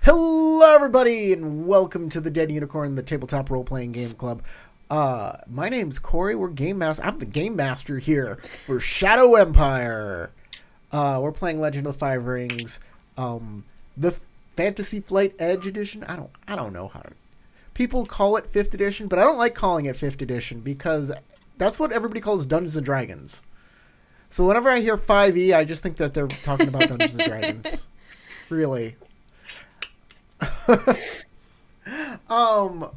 Hello, everybody, and welcome to the Dead Unicorn, the tabletop role-playing game club. My name's Corey. We're game master. I'm the game master here for Shadow Empire. We're playing Legend of the Five Rings, the Fantasy Flight Edge edition. I don't know how to. People call it 5th edition, but I don't like calling it 5th edition because that's what everybody calls Dungeons and Dragons. So whenever I hear 5e, I just think that they're talking about Dungeons and Dragons. Really.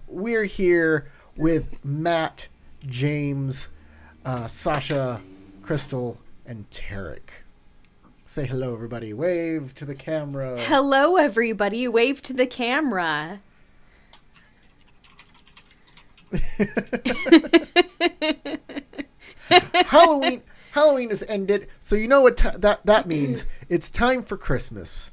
We're here with Matt, James, Sasha, Crystal, and Tarek. Say hello, everybody. Wave to the camera. Hello, everybody. Wave to the camera. Halloween has ended, so you know what that means. It's time for Christmas.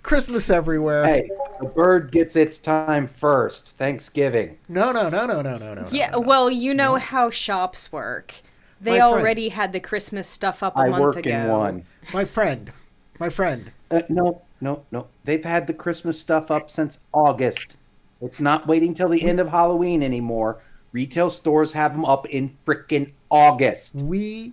Christmas everywhere. Hey, the bird gets its time first. Thanksgiving. No. Yeah, well, you know how shops work. They already had the Christmas stuff up a month ago. I work in one. My friend. No. They've had the Christmas stuff up since August. It's not waiting till the end of Halloween anymore. Retail stores have them up in frickin' August. We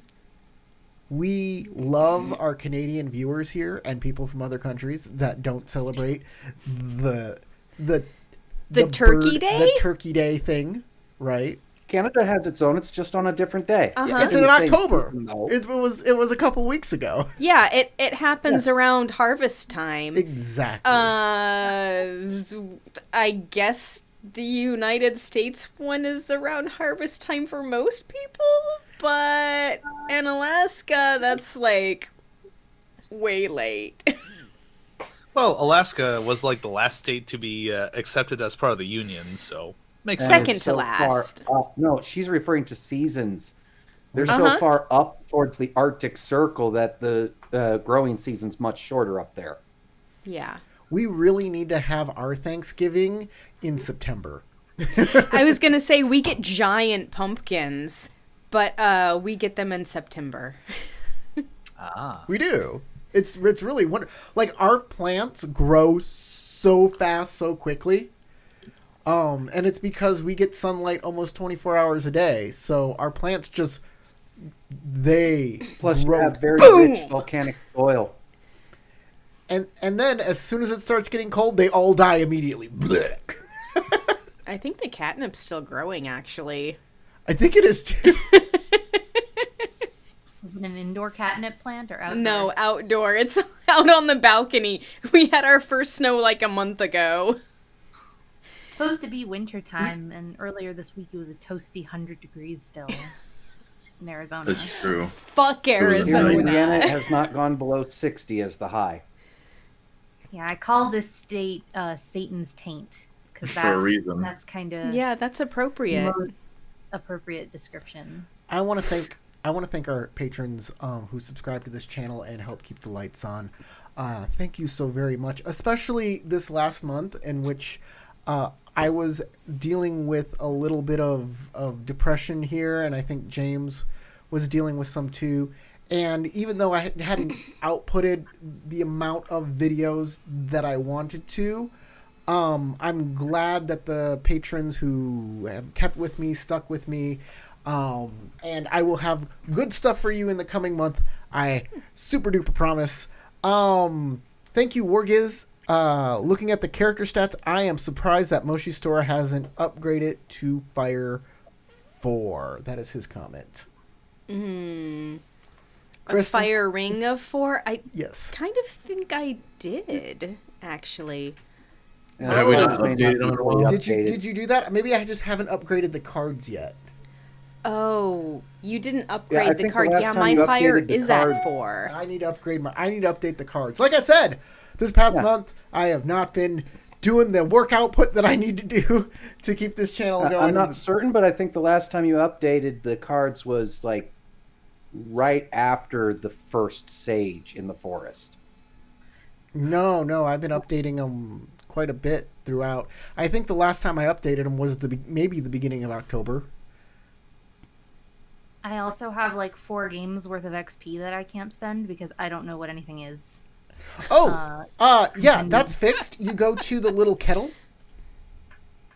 love our Canadian viewers here and people from other countries that don't celebrate the Turkey Day? The Turkey Day thing, right? Canada has its own. It's just on a different day. Uh-huh. It's in October. Season, it was a couple weeks ago. Yeah, it happens around harvest time. Exactly. I guess the United States one is around harvest time for most people, but in Alaska, that's like way late. Well, Alaska was like the last state to be accepted as part of the Union, so makes sense. Second to last. No, she's referring to seasons. They're so far up towards the Arctic Circle that the growing season's much shorter up there. Yeah. We really need to have our Thanksgiving in September. I was going to say we get giant pumpkins, but we get them in September. We do. It's really wonderful. Like, our plants grow so fast, so quickly. And it's because we get sunlight almost 24 hours a day. So our plants just, Plus grow. you have very rich volcanic soil. And then as soon as it starts getting cold, they all die immediately. I think the catnip's still growing, actually. I think it is too. Is it an indoor catnip plant or outdoor? No, outdoor. It's out on the balcony. We had our first snow like a month ago. It's supposed to be winter time, and earlier this week it was a toasty 100 degrees still in Arizona. That's true. Fuck Here Arizona. in Indiana, it has not gone below 60 as the high. Yeah, I call this state Satan's taint because For a reason. that's kind of Yeah, that's appropriate. the most appropriate description. I want to thank our patrons who subscribe to this channel and help keep the lights on. Thank you so very much, especially this last month in which I was dealing with a little bit of depression here, and I think James was dealing with some too. And even though I hadn't outputted the amount of videos that I wanted to, I'm glad that the patrons who have kept with me, stuck with me, and I will have good stuff for you in the coming month. I super duper promise. Thank you, Wargiz. Looking at the character stats, I am surprised that Moshi Store hasn't upgraded to Fire 4. That is his comment. A fire ring of 4? I Yes. kind of think I did, actually. Yeah, we didn't update on it all. Did you do that? Maybe I just haven't upgraded the cards yet. Oh, you didn't Yeah, I upgrade the think the card. last Yeah, time my you fire updated the is card- at 4. I need to update the cards. Like I said, this past month I have not been doing the work output that I need to do to keep this channel going. I'm not certain, but I think the last time you updated the cards was like right after the first sage in the forest. No, I've been updating them quite a bit throughout. I think the last time I updated them was maybe the beginning of October. I also have like 4 games worth of XP that I can't spend because I don't know what anything is. Oh, yeah, contending. that's fixed. You go to the little kettle.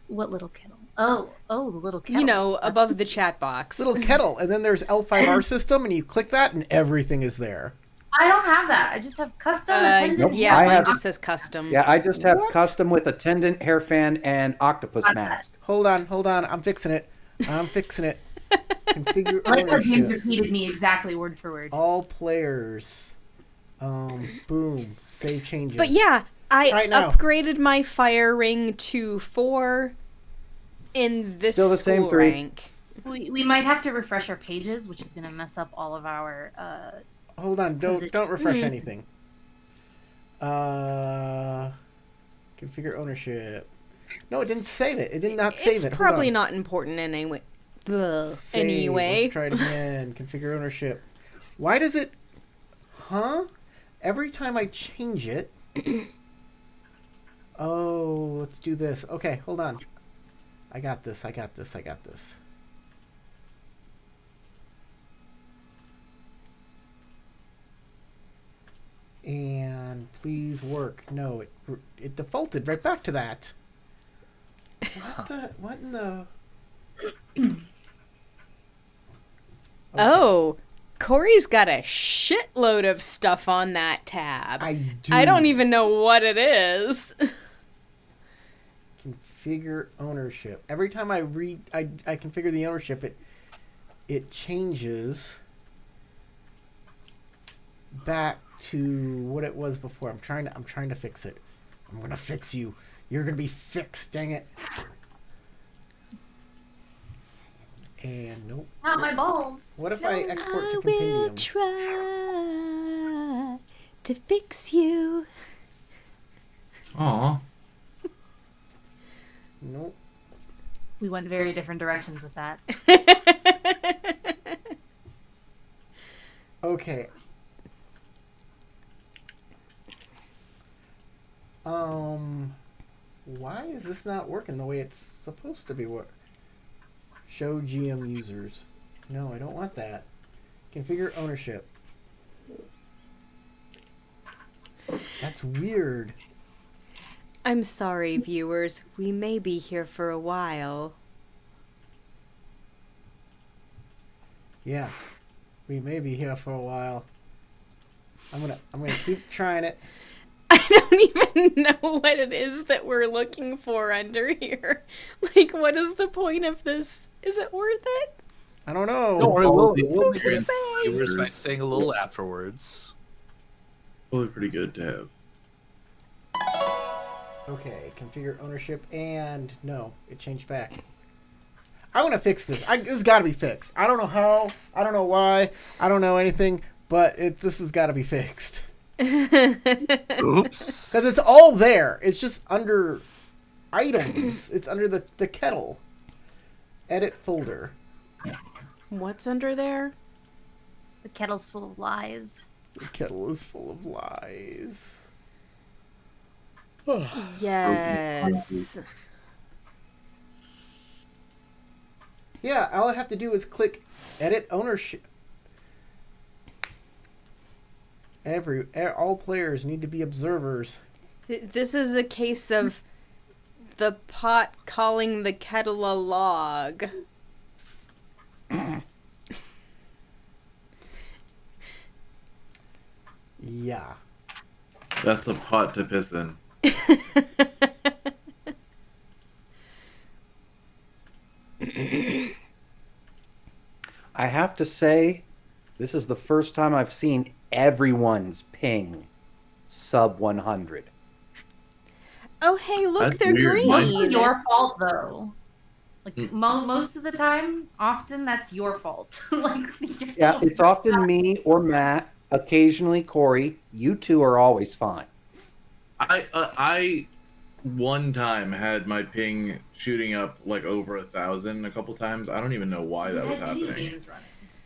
What little kettle? Oh, the little kettle. You know, That's- above the chat box. Little kettle, and then there's L5R system, and you click that, and everything is there. I don't have that. I just have custom attendant. Nope. Yeah, I mine have- just says custom. Yeah, I just have What? custom with attendant, hair fan, and octopus mask. Hold on. I'm fixing it. Configure I like how James ownership. repeated me exactly word for word. All players. Boom. Save changes. But yeah, I Try it now. upgraded my fire ring to 4 in this Still the same school 3. rank. We might have to refresh our pages, which is going to mess up all of our. Hold on. Don't refresh Hmm. anything. Configure ownership. No, it didn't save it. It did not save It's it. Hold probably on. not important anyway. Ugh. Save. Anyway. Let's try it again. Configure ownership. Why does it... Huh? Every time I change it... Oh, let's do this. Okay, hold on. I got this. And please work. No, it defaulted right back to that. What in the... Oh, Corey's got a shitload of stuff on that tab. I do. I don't even know what it is. Configure ownership. Every time I configure the ownership, it changes back to what it was before. I'm trying to fix it. I'm gonna fix you. You're gonna be fixed. Dang it. And nope. Not my balls. What if I export to I will compendium? try to fix you. Aw. Nope. We went very different directions with that. Okay. Why is this not working the way it's supposed to be? What? Show GM users. No, I don't want that. Configure ownership. That's weird. I'm sorry, viewers. We may be here for a while. Yeah. We may be here for a while. I'm gonna keep trying it. I don't even know what it is that we're looking for under here. Like, what is the point of this? Is it worth it? I don't know. Don't worry, we'll make can your say? viewers by saying a little afterwards. Probably pretty good to have. Okay, configure ownership, and no, it changed back. I want to fix this. This has got to be fixed. I don't know how. I don't know why. I don't know anything, but this has got to be fixed. Oops. Because it's all there. It's just under items. It's under the kettle. Edit folder. What's under there? The kettle's full of lies. The kettle is full of lies. Yes. Yeah, all I have to do is click edit ownership. All players need to be observers. This is a case of the pot calling the kettle a log. Yeah. That's a pot to piss in. I have to say, this is the first time I've seen everyone's ping sub 100. Oh, hey, look, That's they're weird. green. Mostly your fault, though. Like most of the time, often that's your fault. Like Yeah, it's often me or Matt, occasionally Corey. You two are always fine. I one time had my ping shooting up like over 1,000 a couple times. I don't even know why that was happening. Games running.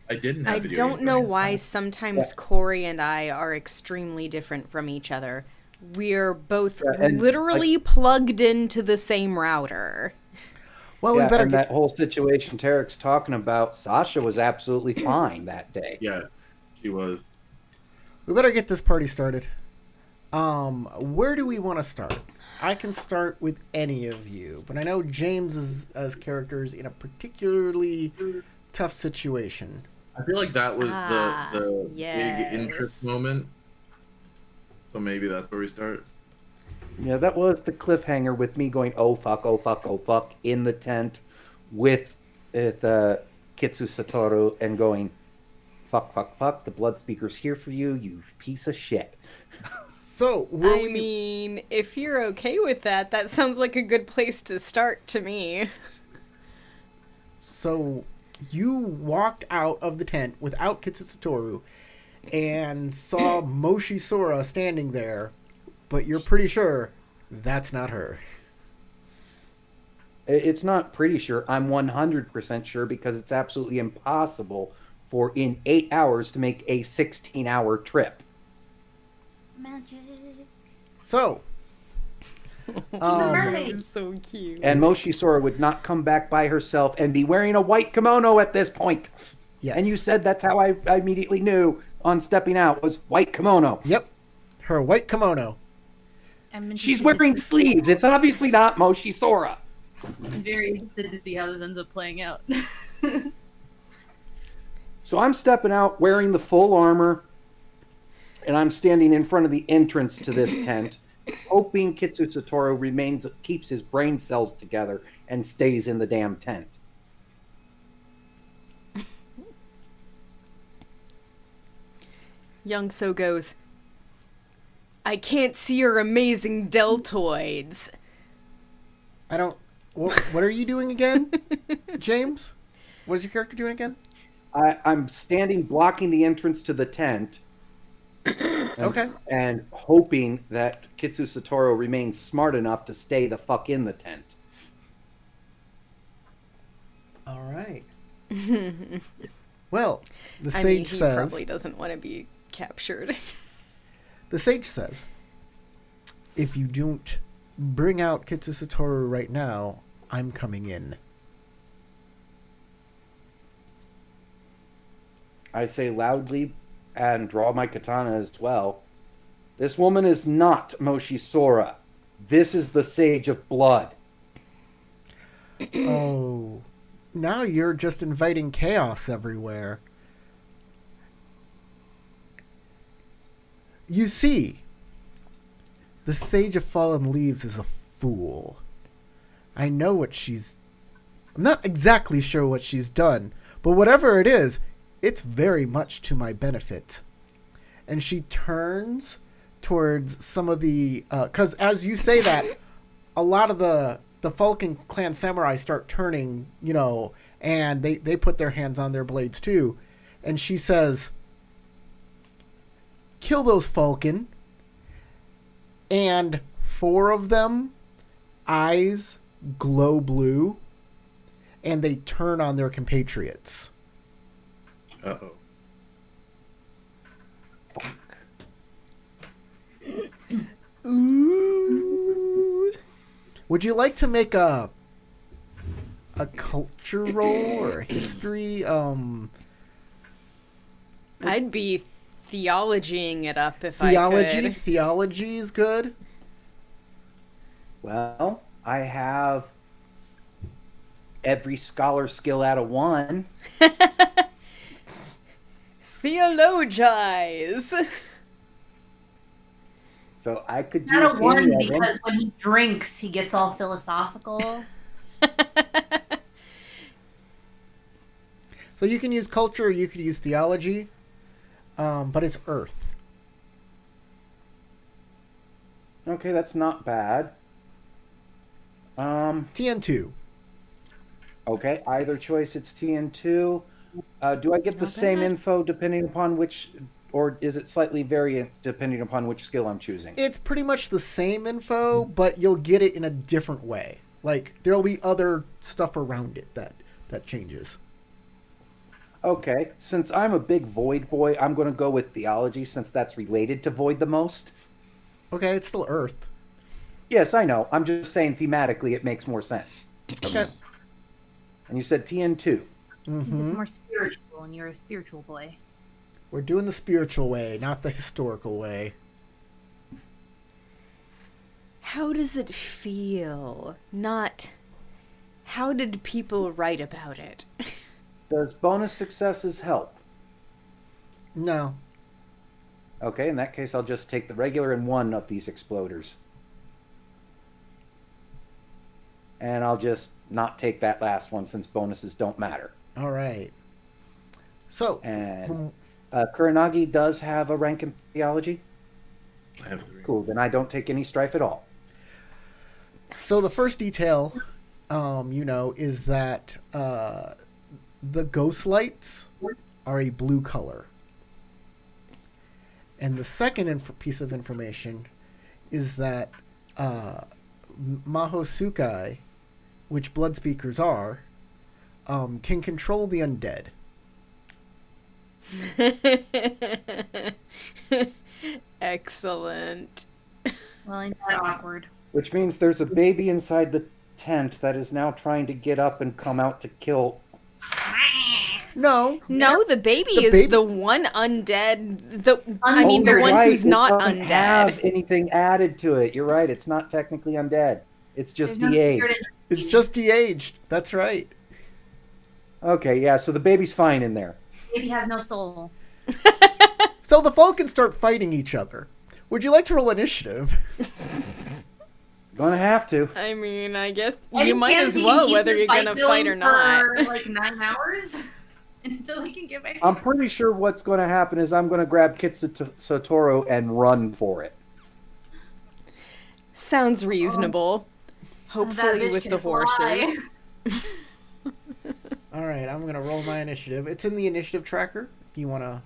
I didn't have I video don't games know running. why sometimes Corey and I are extremely different from each other. We're both Yeah, and, literally plugged into the same router. Well, Yeah, we better and get. that whole situation Tarek's talking about, Sasha was absolutely fine that day. Yeah, she was. We better get this party started. Where do we want to start? I can start with any of you, but I know James is as characters in a particularly tough situation. I feel like that was the big interest yes. moment. So maybe that's where we start. Yeah, that was the cliffhanger with me going, oh fuck, oh fuck, oh fuck, in the tent with Kitsu Satoru and going, fuck, fuck, fuck, the blood speaker's here for you, you piece of shit. So, I mean, if you're okay with that, that sounds like a good place to start to me. So, you walked out of the tent without Kitsu Satoru and saw Moshi Sora standing there, but you're pretty sure that's not her. It's not pretty sure, I'm 100% sure because it's absolutely impossible for in 8 hours to make a 16-hour trip. Magic. So, She's a mermaid. So cute. And Moshi Sora would not come back by herself and be wearing a white kimono at this point. yes. And you said that's how I immediately knew on stepping out was white kimono. Yep. Her white kimono. She's wearing sleeves. It's obviously not Moshi Sora. I'm very interested to see how this ends up playing out. So I'm stepping out wearing the full armor, and I'm standing in front of the entrance to this tent, hoping Kitsu Satoru keeps his brain cells together and stays in the damn tent. Young So goes, I can't see your amazing deltoids. I don't. What are you doing again, James? What is your character doing again? I'm standing blocking the entrance to the tent. Okay. And hoping that Kitsu Satoru remains smart enough to stay the fuck in the tent. All right. Well, the I sage mean, he says. probably doesn't want to be captured. The sage says, if you don't bring out Kitsu Satoru right now, I'm coming in. I say loudly and draw my katana as well. This woman is not Moshi Sora. This is the Sage of Blood. Oh, now you're just inviting chaos everywhere. You see, the Sage of Fallen Leaves is a fool. I know what she's... I'm not exactly sure what she's done, but whatever it is, it's very much to my benefit. And she turns towards some of the... Because as you say that, a lot of the Falcon Clan samurai start turning, and they put their hands on their blades too. And she says, kill those Falcon. And 4 of them, eyes glow blue, and they turn on their compatriots. Uh-oh. Ooh. Would you like to make a culture roll or a history? I'd be theologying it up if I could. Theology is good. Well, I have every scholar skill out of 1. Theologize. So I could use Not a one any of them. because when he drinks, he gets all philosophical. So you can use culture or you could use theology, but it's earth. Okay, that's not bad. TN2. Okay, either choice, it's TN2. Do I get the Not same bad. info depending upon which, or is it slightly variant depending upon which skill I'm choosing? It's pretty much the same info, but you'll get it in a different way. Like, there'll be other stuff around it that changes. Okay, since I'm a big Void boy, I'm going to go with theology since that's related to Void the most. Okay, it's still earth. Yes, I know. I'm just saying thematically it makes more sense. Okay. And you said TN2. Since it's more spiritual, and you're a spiritual boy. We're doing the spiritual way, not the historical way. how does it feel? Not, how did people write about it? Does bonus successes help? No. Okay, in that case, I'll just take the regular and one of these exploders. And I'll just not take that last one since bonuses don't matter. All right. So, And Kuranagi does have a rank in theology. I have 3. Cool, then I don't take any strife at all. so the first detail, is that the ghost lights are a blue color. And the second piece of information is that Mahosukai, which blood speakers are, can control the undead. Excellent. Well, ain't that awkward? Which means there's a baby inside the tent that is now trying to get up and come out to kill. No. No, the baby The is baby- the one undead. The Oh, the you're one right, who's it not doesn't undead. have anything added to it. You're right. It's not technically undead. It's just There's no spirit de-aged. It's just de-aged. That's right. Okay, yeah. So the baby's fine in there. Baby has no soul. So the folk can start fighting each other. Would you like to roll initiative? Gonna have to. I mean, I guess Any you might chance as he can well, keep whether this you're gonna going fight or not. for like 9 hours until he can get back. I'm pretty sure what's going to happen is I'm going to grab Satoru and run for it. Sounds reasonable. Hopefully bitch with can the fly. horses. All right, I'm going to roll my initiative. It's in the initiative tracker. If you want to...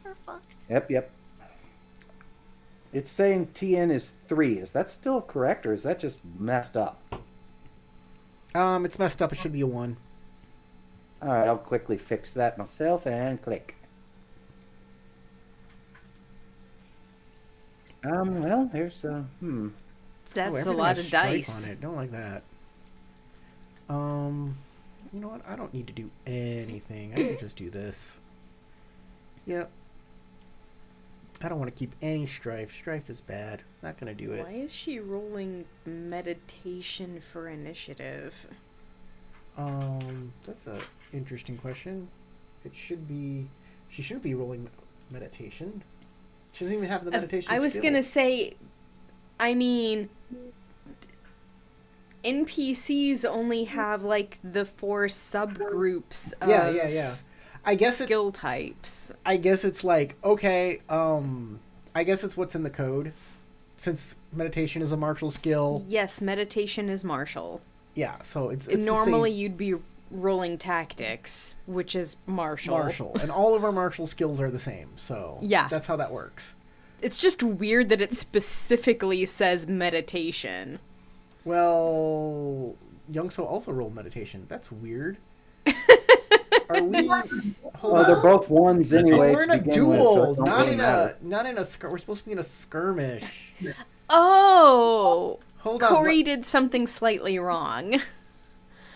We're fucked. Yep. It's saying TN is 3. Is that still correct, or is that just messed up? It's messed up. It should be a 1. All right, I'll quickly fix that myself and click. Well, there's That's a everything lot has of stripe dice. on it. Don't like that. You know what? I don't need to do anything. I can just do this. Yep. I don't want to keep any strife. Strife is bad. Not gonna do it. Why is she rolling meditation for initiative? That's a interesting question. It should be. She shouldn't be rolling meditation. She doesn't even have the meditation. I was skill. gonna say, I mean, NPCs only have like the 4 subgroups of Yeah. I guess skill types. I guess it's like, okay, I guess it's what's in the code. Since meditation is a martial skill. Yes, meditation is martial. Yeah, so it's Normally the you'd be rolling tactics, which is martial. same martial. And all of our martial skills are the same, so Yeah. that's how that works. It's just weird that it specifically says meditation. Well, Youngso also rolled meditation. That's weird. Are we? Hold well, on. they're both ones Oh, anyway. we're in to a begin with, duel, so it don't not really in matter. we're supposed to be in a skirmish. Oh, Hold on. Corey did something slightly wrong.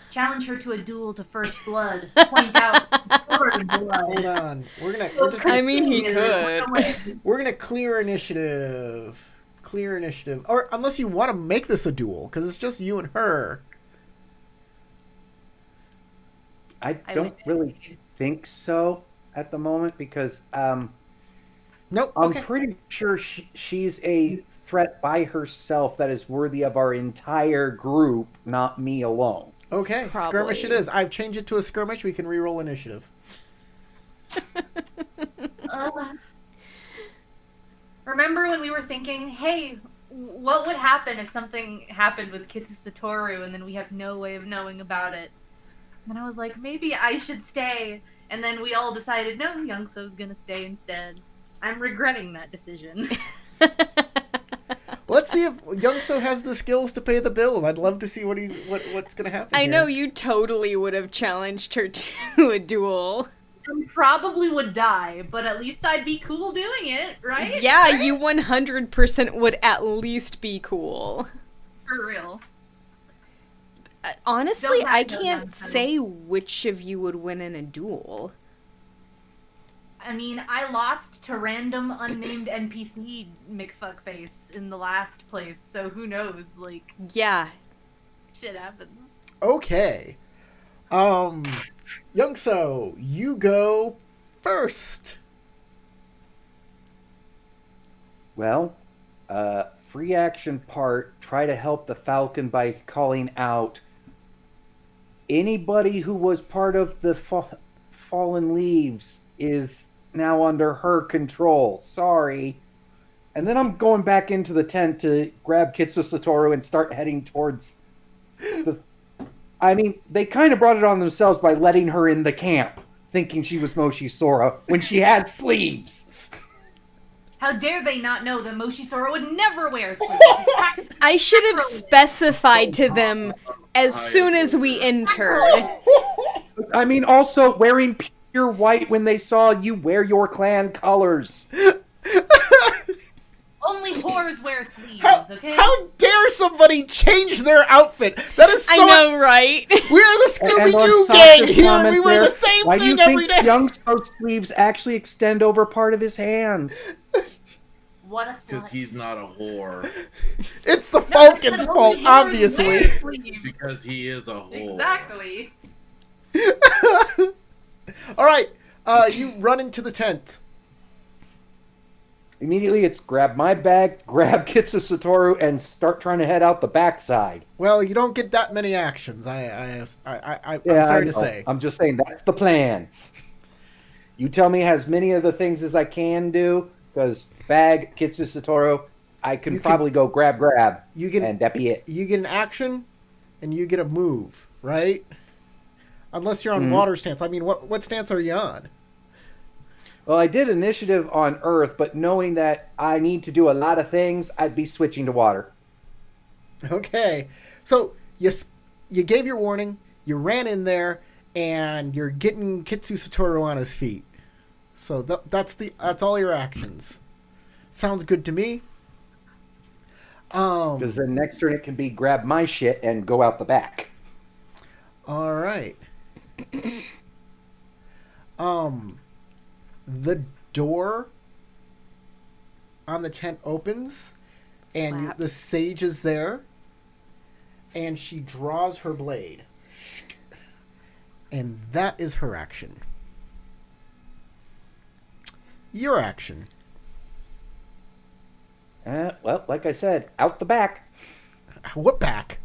Challenge her to a duel to first blood. Point out her blood. Hold on. We're just I gonna, mean, he could. we're gonna clear initiative. Clear initiative. Or unless you want to make this a duel, because it's just you and her. I don't really think so at the moment because Nope. I'm Okay. pretty sure she's a threat by herself that is worthy of our entire group, not me alone. Okay. Skirmish it Probably. is. I've changed it to a skirmish. We can re-roll initiative. Remember when we were thinking, hey, what would happen if something happened with Kitsu Satoru and then we have no way of knowing about it? And then I was like, maybe I should stay. And then we all decided, no, Youngso's gonna stay instead. I'm regretting that decision. Let's see if Youngso has the skills to pay the bills. I'd love to see what's gonna happen. I here. know you totally would have challenged her to a duel. I probably would die, but at least I'd be cool doing it, right? Yeah, Right? you 100% would at least be cool. For real. Honestly, Don't I have no can't guns, say which of you would win in a duel. I mean, I lost to random unnamed NPC McFuckface in the last place, so who knows? Like, Yeah. shit happens. Okay. Young So, you go first. Well, free action part, try to help the Falcon by calling out anybody who was part of the Fallen Leaves is now under her control. Sorry. And then I'm going back into the tent to grab Kitsu Satoru and start heading towards the... I mean, they kind of brought it on themselves by letting her in the camp, thinking she was Moshi Sora, when she had sleeves. How dare they not know that Moshi Sora would never wear sleeves? I should have specified to them as soon as we entered. I mean, also wearing pure white when they saw you wear your clan colors. Only whores wear sleeves, okay? How dare somebody change their outfit? That is so. I know, right? We're the And on Scooby-Doo Sasha's gang here. comment We wear there, the same why do you thing every think day. Young So's sleeves actually extend over part of his hands? What a Because slut. he's not a whore. It's the No, Falcon's it's the fault, only whores obviously. wear sleeves. Because he is a whore. Exactly. All right, you run into the tent. Immediately, it's grab my bag, grab Kitsu Satoru, and start trying to head out the backside. Well, you don't get that many actions. I'm Yeah, sorry I to know. say. I'm just saying that's the plan. You tell me as many of the things as I can do, because bag, Kitsu Satoru, I can You can- probably go grab, You can and that be it. you get an action, and you get a move, right? Unless you're on Mhm. water stance. I mean, what stance are you on? Well, I did initiative on Earth, but knowing that I need to do a lot of things, I'd be switching to water. Okay, so you gave your warning. You ran in there, and you're getting Kitsu Satoru on his feet. So that's all your actions. Sounds good to me. Because then next turn it can be grab my shit and go out the back. All right. The door on the tent opens, and Slap. the sage is there, and she draws her blade, and that is her action. Your action. Well, like I said, out the back. What back?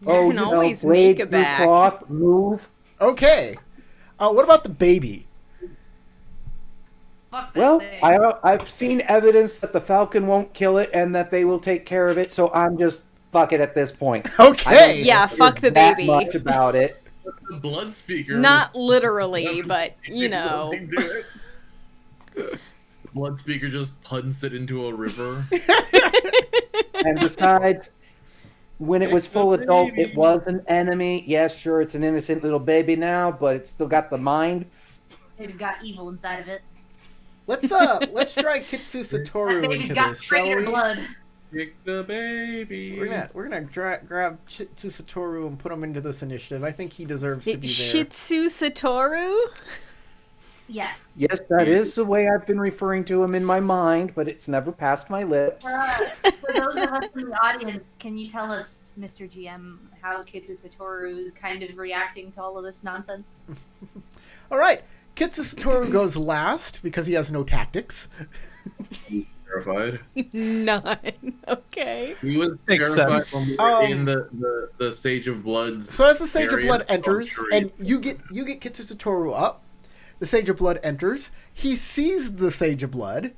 You can always blade make a through back. cloth, move. Okay. What about the baby? Fuck that Well, thing. I've seen evidence that the Falcon won't kill it and that they will take care of it, so I'm just fuck it at this point. Okay. Yeah, fuck the That baby. much about it. The blood speaker. Not literally, but, you know. Nothing to it. The blood speaker just punts it into a river. And besides, when it was It's full a adult, baby. it was an enemy. Yes, sure, it's an innocent little baby now, but it's still got the mind. Baby's got evil inside of it. Let's try Kitsu That Satoru baby's into got this, shall traitor we? blood. Kick the baby. We're gonna grab Kitsu Satoru and put him into this initiative. I think he deserves to be there. Shitsu Satoru? Yes. Yes, that is the way I've been referring to him in my mind, but it's never passed my lips. For those of us in the audience, can you tell us, Mr. GM, how Kitsu Satoru is kind of reacting to all of this nonsense? All right, Kitsu Satoru goes last because he has no tactics. Terrified. None. Okay. He was Makes terrified sense. when we were Um, in the Sage of Blood. So as the Sage of area. Blood Oh, enters, sure. and you get Kitsu Satoru up, the Sage of Blood enters. He sees the Sage of Blood,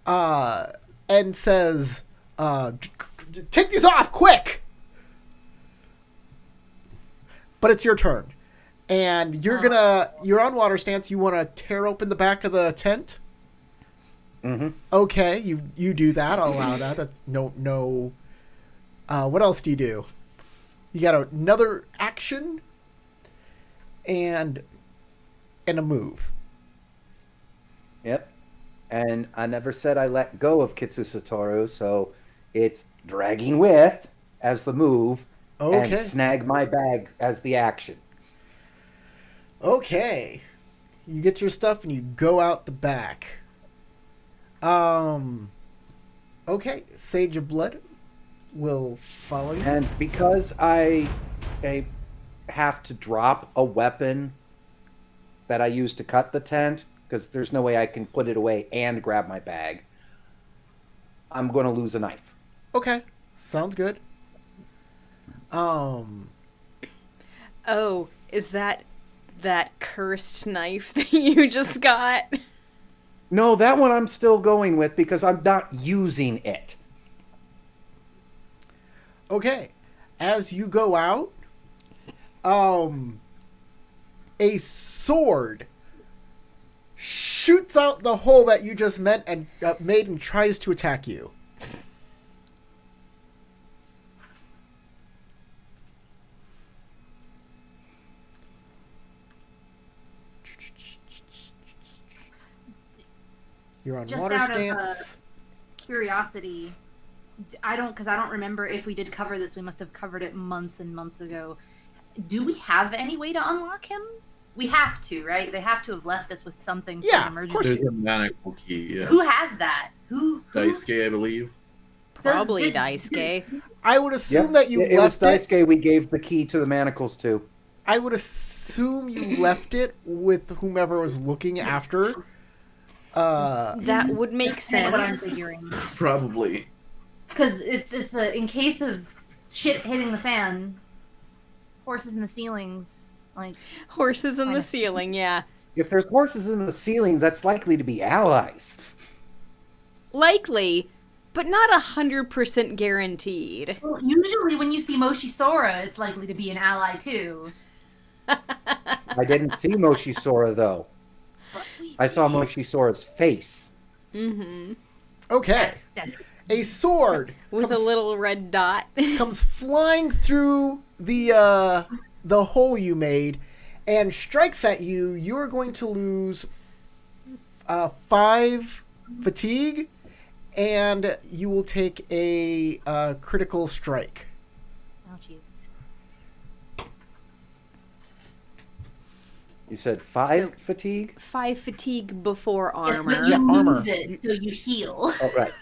and says, "Take these off, quick!" But it's your turn, and you're on water stance. You want to tear open the back of the tent. Mm-hmm. Okay, you do that. I'll allow that. That's no. What else do you do? You got another action, and a move. Yep. And I never said I let go of Kitsu Satoru, so it's dragging with as the move, Okay. and snag my bag as the action. Okay. You get your stuff and you go out the back. Okay, Sage of Blood will follow you. And because I have to drop a weapon that I use to cut the tent, because there's no way I can put it away and grab my bag, I'm going to lose a knife. Okay, sounds good. Oh, is that cursed knife that you just got? No, that one I'm still going with because I'm not using it. Okay, as you go out, a sword shoots out the hole that you just made and tries to attack you. You're on Just water out of, stance. Curiosity, because I don't remember if we did cover this. We must have covered it months and months ago. Do we have any way to unlock him? We have to, right? They have to have left us with something for Yeah, an of course. emergency. There's a manacle key. Yeah. Who has that? Who? Daisuke, I believe. Probably did- Daisuke. I would assume that you it was left it. Daisuke we gave the key to the manacles to. I would assume you left it with whomever was looking after. That would make That's kind of what I'm sense. figuring. Probably. Because it's a in case of shit hitting the fan, horses in the ceilings, like Horses in the Kinda. ceiling, yeah. If there's horses in the ceiling, that's likely to be allies. Likely, but not 100% guaranteed. well, usually when you see Moshi Sora, it's likely to be an ally too. I didn't see Moshi Sora, though. I saw Moshi Sora's face. Mm-hmm. Okay, That's a sword With a little red dot. comes flying through the hole you made and strikes at you. You are going to lose 5 fatigue, and you will take a critical strike. oh Jesus. You said 5 So- fatigue? 5 fatigue before Yes, armor. but you armor. lose it, so you heal. Oh, right.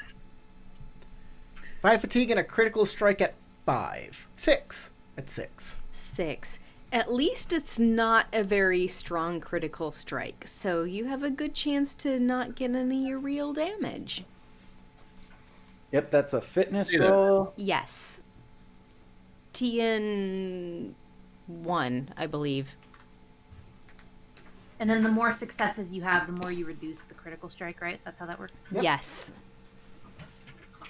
5 fatigue and a critical strike at 5. 6 at 6. 6. At least it's not a very strong critical strike, so you have a good chance to not get any real damage. Yep, that's a fitness See that. roll. Yes. TN 1, I believe. And then the more successes you have, the more you reduce the critical strike, right? That's how that works. Yep. Yes.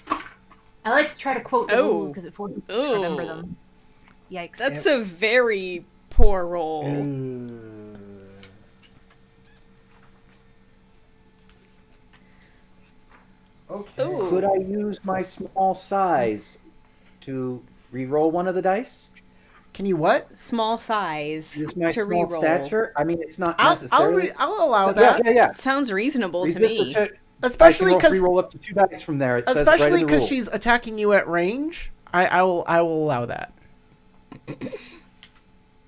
I like to try to quote the Oh. rules because it forces me to remember Oh. them. Yikes. That's a very poor roll. Okay. Ooh. Could I use my small size to re-roll one of the dice? Can you what? Small size Use my to small reroll. stature? I mean, it's not I'll necessary. I'll allow Yeah, that. yeah, yeah. Sounds reasonable to Resist me. the check. Especially I can because re-roll up to 2 dice from there. It says right in especially the because rule. she's attacking you at range. I will allow that.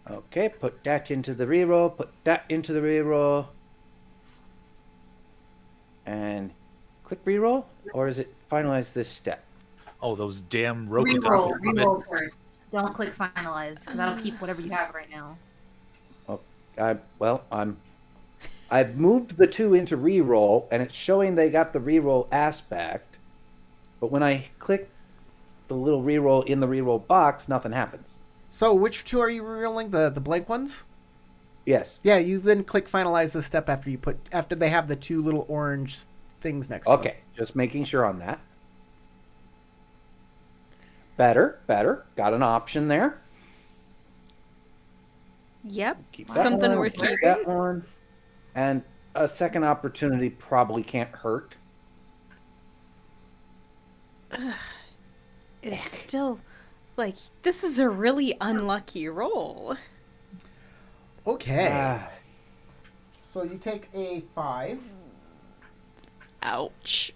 Okay, put that into the reroll. Put that into the reroll. And click reroll, or is it finalize this step? Oh, those damn Roku Reroll first. Don't click finalize because that'll keep whatever you have right now. I've moved the 2 into reroll, and it's showing they got the reroll aspect. But when I click the little reroll in the reroll box, nothing happens. So which 2 are you rerolling? The blank ones? Yes. Yeah, you then click finalize this step after they have the 2 little orange things next to them. Okay, just making sure on that. Better. Got an option there. Yep. Keep that Something one, worth keep keeping. that one. And a second opportunity probably can't hurt. It's still like this is a really unlucky roll. Okay. Ah, So you take a 5. Ouch.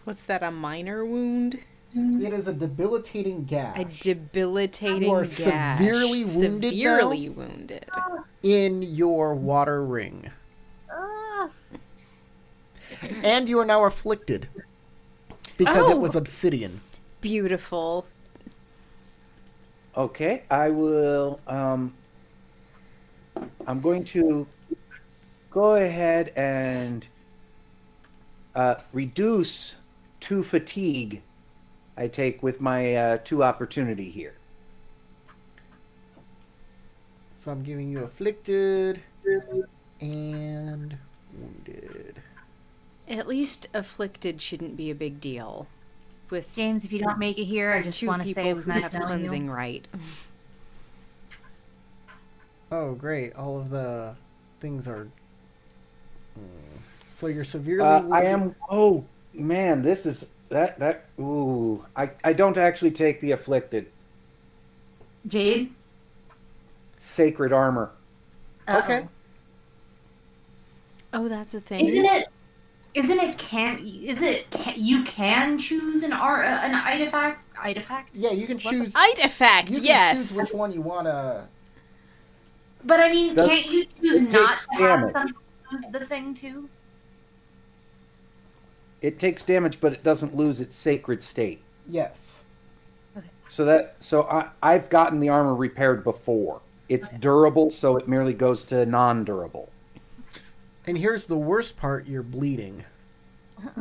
What's that, a minor wound? It is a debilitating gash. A debilitating You are gash. severely wounded Severely now? wounded. in your water ring. And you are now afflicted. Because it Oh. was obsidian. Beautiful. Okay, I will. I'm going to go ahead and reduce 2 fatigue I take with my 2 opportunity here. So I'm giving you afflicted and wounded. At least afflicted shouldn't be a big deal. With James, if you don't make it here, I just 2 want to say people it was who nice have knowing cleansing you. right. Oh, great. All of the things are... So you're severely wounded. I am. Oh man, this is that. Ooh, I don't actually take the afflicted. Jade? Sacred armor. Uh-oh. Okay. Oh, that's a thing. Isn't it you can choose an artifact? Yeah, you can choose... Artifact, you can yes. choose which one you want to... But I mean, Does- can't you choose it not takes to have damage. something lose the thing too? It takes damage, but it doesn't lose its sacred state. Yes. So I've gotten the armor repaired before. It's durable, so it merely goes to non-durable. And here's the worst part, you're bleeding.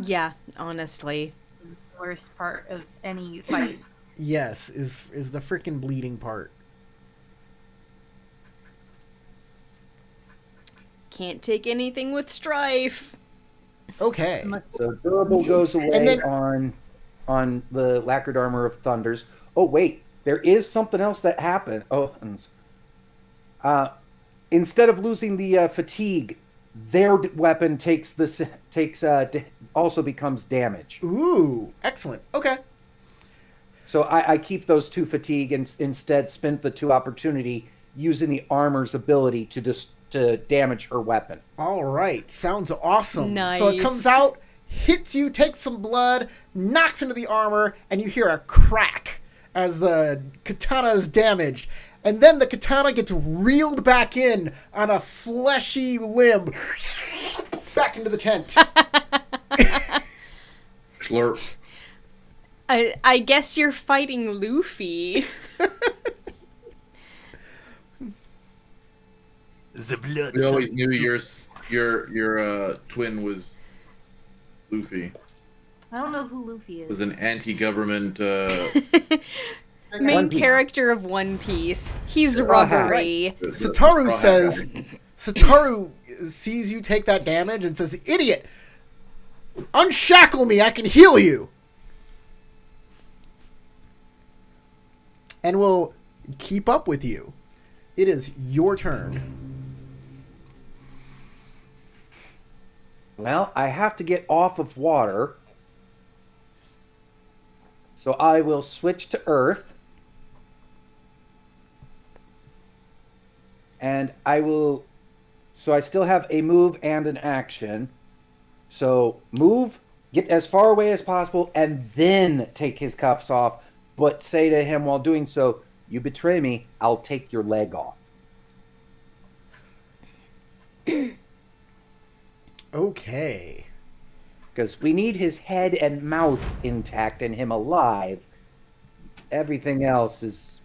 Yeah, honestly. The worst part of any fight. Yes, is the freaking bleeding part. Can't take anything with strife. Okay. Unless So durable goes away And then- on the lacquered armor of thunders. Oh wait, there is something else that happens. Instead of losing the fatigue, their weapon also becomes damage. Ooh, excellent. Okay. So I keep those 2 fatigue and instead spent the 2 opportunity using the armor's ability to damage her weapon. All right. Sounds awesome. So it Nice. comes out, hits you, takes some blood, knocks into the armor, and you hear a crack as the katana is damaged. And then the katana gets reeled back in on a fleshy limb. Back into the tent. Slurp. I guess you're fighting Luffy. The blood. We always knew your twin was Luffy. I don't know who Luffy is. Was an anti-government. Main One Piece. character of One Piece. He's Straw Hat. rubbery. Satoru says, Satoru sees you take that damage and says, "Idiot! Unshackle me, I can heal you!" And will keep up with you. It is your turn. Well, I have to get off of water. So I will switch to earth. And so I still have a move and an action. So move, get as far away as possible, and then take his cuffs off. But say to him while doing so, "You betray me, I'll take your leg off." Okay. Because we need his head and mouth intact and him alive. Everything else is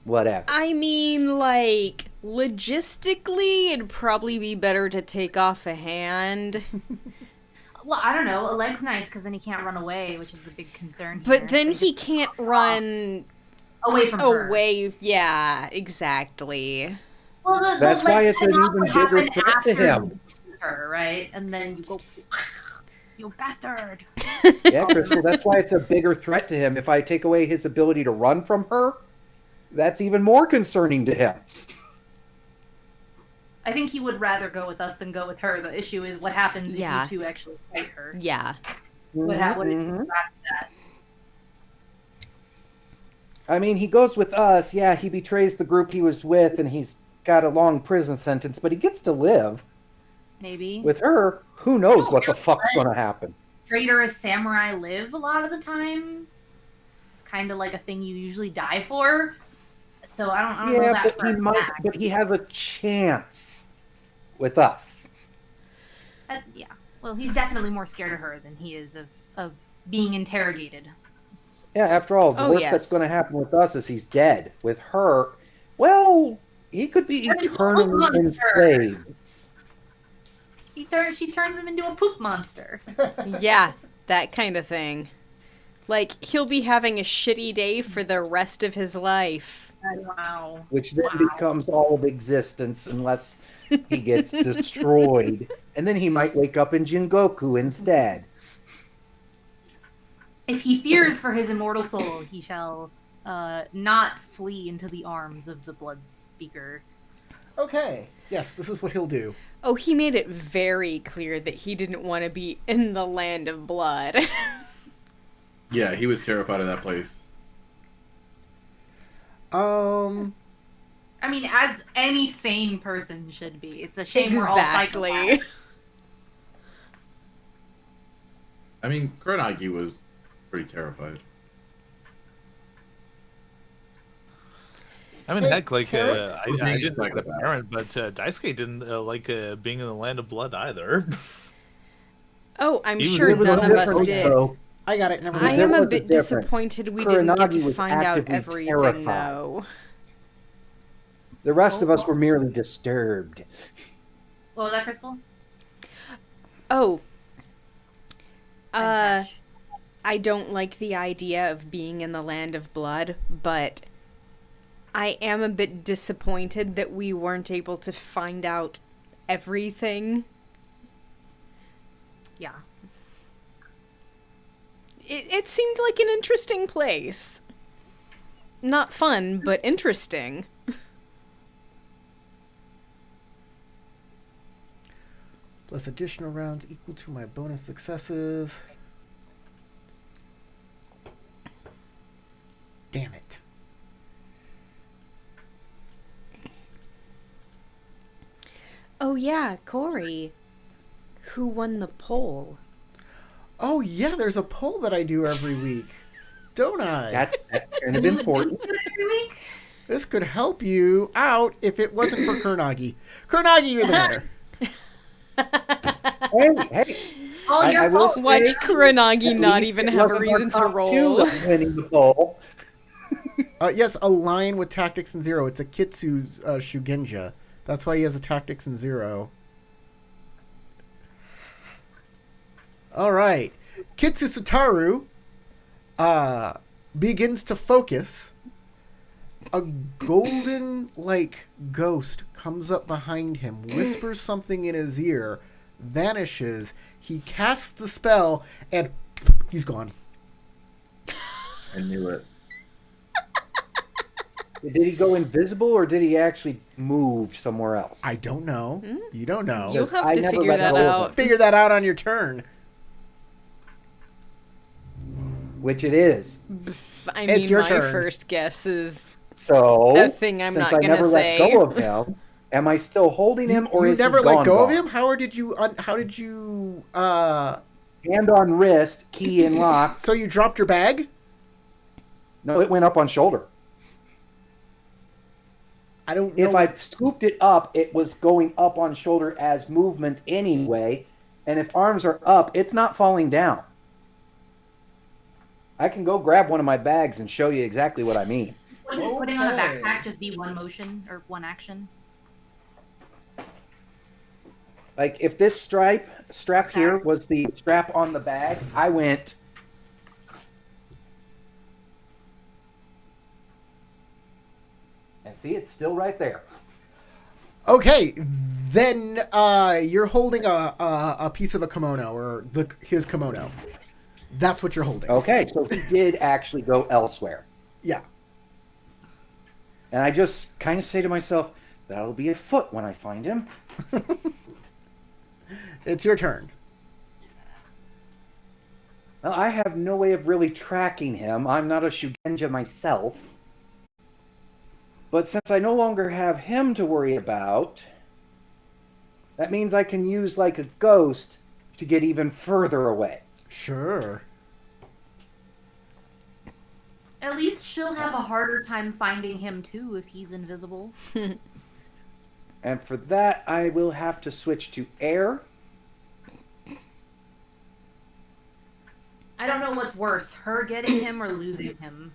whatever. I mean, like, logistically, it'd probably be better to take off a hand. Well, I don't know. A leg's nice because then he can't run away, which is the big concern. But here. then he can't run away from her. away. Yeah, exactly. Well, That's why it's an leg even would bigger happen threat to after him. you beat her, right? And then you go, you bastard. Yeah, Crystal, that's why it's a bigger threat to him. If I take away his ability to run from her, that's even more concerning to him. I think he would rather go with us than go with her. The issue is what happens Yeah. if you two actually fight her. Yeah. What is Mhm. after that? I mean, he goes with us. Yeah, he betrays the group he was with, and he's got a long prison sentence, but he gets to live. Maybe. With her, who knows what the fuck's going to happen. Traitorous samurai live a lot of the time. kind of like a thing you usually die for. So I don't know that but for a fact. but he has a chance with us. Yeah. Well, he's definitely more scared of her than he is of being interrogated. Yeah, after all, the Oh, worst yes. that's going to happen with us is he's dead. With her, well, he could be Turn into a eternally monster. enslaved. She turns him into a poop monster. Yeah, that kind of thing. Like, he'll be having a shitty day for the rest of his life. Wow. Which then becomes all of existence unless he gets destroyed. And then he might wake up in Jingoku instead. If he fears for his immortal soul, he shall not flee into the arms of the blood speaker. Okay. Yes, this is what he'll do. Oh, he made it very clear that he didn't want to be in the land of blood. Yeah, he was terrified of that place. Um. I mean, as any sane person should be. It's a shame we're all Exactly. psychopaths. I mean, Kuronagi was pretty terrified. I mean, Hey, heck, like Tara? I Being didn't like the psychopath. parent, but Daisuke didn't like being in the land of blood either. Oh, I'm He was- sure There was none a of us difference, did. though. I got it. Never I mind. There am a was a bit difference. disappointed we didn't get Kuronagi to was find out actively everything, terrified. though. The rest of us were merely disturbed. What was that, Crystal? Oh. Didn't catch. I don't like the idea of being in the land of blood, but I am a bit disappointed that we weren't able to find out everything. Yeah. It seemed like an interesting place. Not fun, but interesting. Plus additional rounds equal to my bonus successes. Damn it. Oh yeah, Corey. Who won the poll? Oh yeah, there's a poll that I do every week, don't I? That's kind of important. Every week? This could help you out if it wasn't for Kuronagi. Kuronagi, you're the winner. Hey, All I your will fault. say- Watch Kuronagi at not least even it have a wasn't our reason to top roll. two winning the poll. Yes, a lion with tactics and 0. It's a Kitsu Shugenja. That's why he has a tactics and 0. All right. Kitsu Satoru begins to focus. A golden, ghost comes up behind him, whispers something in his ear, vanishes. He casts the spell, and he's gone. I knew it. Did he go invisible or did he actually move somewhere else? I don't know. You don't know. You'll have I to never figure let that go of out. it. Figure that out on your turn. Which it is. I It's mean, your my turn. first guess is So, a thing I'm since not I gonna never say. let go of him, am I still holding him or you is never he let gone, go of gone? him? How did you Hand on wrist, key in lock. so you dropped your bag? No, it went up on shoulder. I don't know. If I scooped it up, it was going up on shoulder as movement anyway. And if arms are up, it's not falling down. I can go grab one of my bags and show you exactly what I mean. Wouldn't putting on a Okay. backpack just be one motion or one action? Like if this strap here was the strap on the bag, I went. And see, it's still right there. Okay, then you're holding a piece of a kimono or his kimono. That's what you're holding. Okay, so he did actually go elsewhere. Yeah. And I just kind of say to myself, that'll be a foot when I find him. It's your turn. Well, I have no way of really tracking him. I'm not a Shugenja myself. But since I no longer have him to worry about, that means I can use like a ghost to get even further away. Sure. she'll have a harder time finding him too if he's invisible. And for that, I will have to switch to air. I don't know what's worse, her getting him or losing him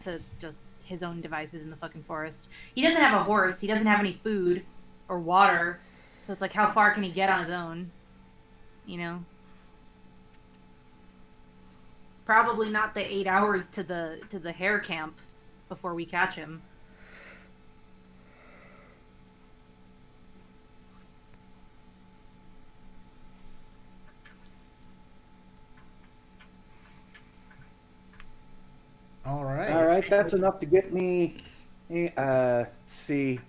to just his own devices in the fucking forest. He doesn't have a horse, he doesn't have any food or water, so it's like, how far can he get on his own? You know? Probably not the 8 hours to the hair camp before we catch him. All right. All right, that's enough to get me. Let's see.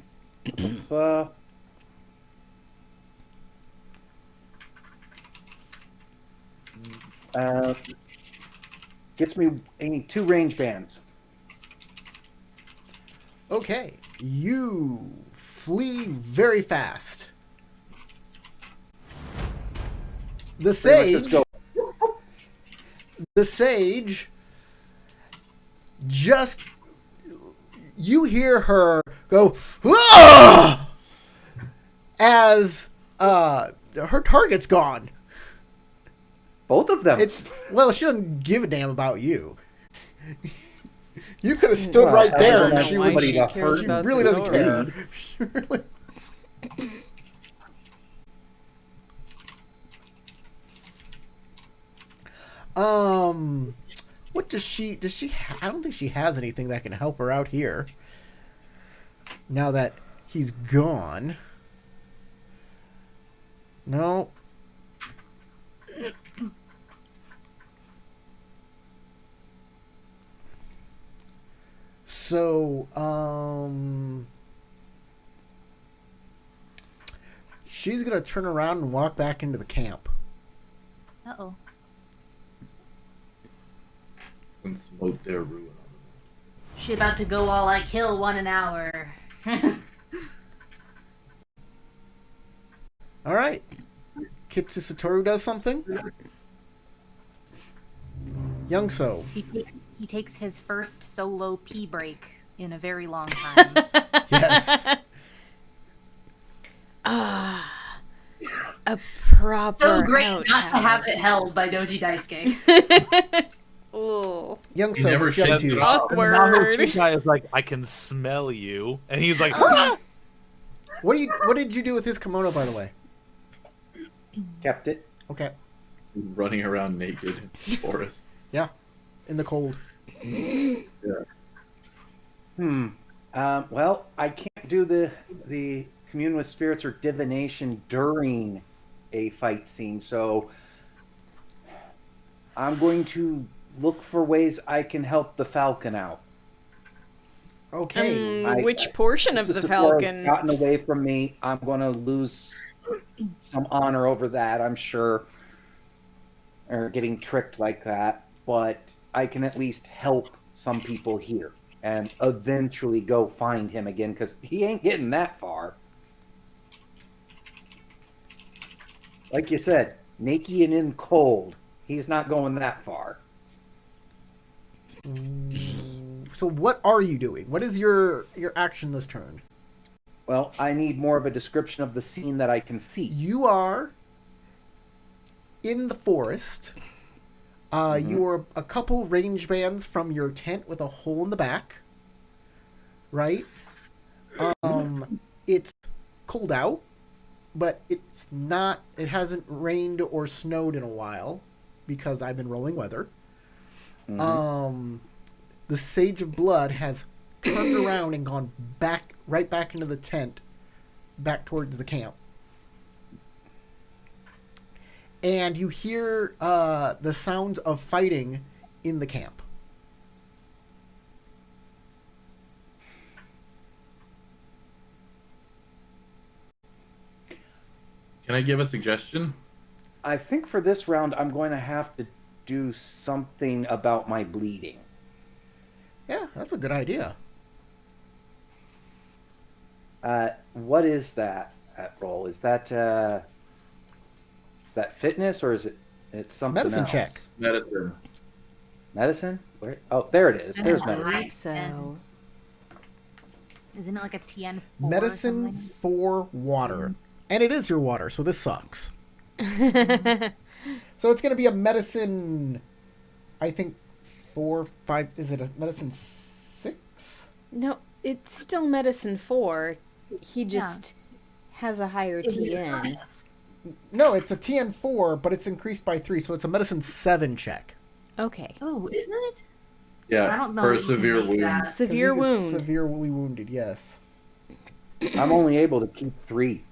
Gets me 2 range bands. Okay. You flee very fast. The Let's sage. go. The sage. Just. You hear her go. "Ah!" As her target's gone. Both of them. Well, she doesn't give a damn about you. You could have stood right I there don't know and she why would. she She cares about really doesn't Sora. care. She really- What does she? I don't think she has anything that can help her out here. Now that he's gone. No. So, she's gonna turn around and walk back into the camp. Uh-oh. And smoke their ruin. She about to go all I kill one an hour. All right. Kitsu Satoru does something. Youngso. He takes his first solo pee break in a very long time. Yes. A proper So great outhouse. not to have it held by Doji Daisuke. Ugh. Youngso, He never what you up sheds to? it And off. now Awkward. the guy is like, I can smell you, and he's like, What did you do with his kimono, by the way? Kept it. Okay. Running around naked in the forest. Yeah. In the cold. Well, I can't do the commune with spirits or divination during a fight scene, so I'm going to look for ways I can help the Falcon out. Okay. Which portion of the Since Sephora has Falcon? gotten away from me, I'm going to lose some honor over that, I'm sure, or getting tricked like that. But I can at least help some people here and eventually go find him again, because he ain't getting that far. Like you said, naked and in cold. He's not going that far. So what are you doing? What is your action this turn? Well, I need more of a description of the scene that I can see. You are in the forest. You are a couple range bands from your tent with a hole in the back. Right? It's cold out, but it hasn't rained or snowed in a while because I've been rolling weather. The Sage of Blood has turned around and gone right back into the tent, back towards the camp. And you hear the sounds of fighting in the camp. Can I give a suggestion? I think for this round, I'm going to have to do something about my bleeding. Yeah, that's a good idea. What is that roll? Is that fitness or is it's something Medicine else? check. Medicine. Medicine? Where? Oh, there it is. There's I medicine. believe so. Isn't it like a TN4 Medicine or something? for water. And it is your water, so this sucks. So it's going to be a medicine, I think, 4, 5. Is it a medicine 6? No, it's still medicine 4. He just has a higher TN. No, it's a TN4, but it's increased by 3, so it's a medicine 7 check. Okay. Oh, is it? Yeah, I don't know for if you can severe make wound. that. 'Cause Severe he gets wound. Severely wounded, yes. I'm only able to keep 3.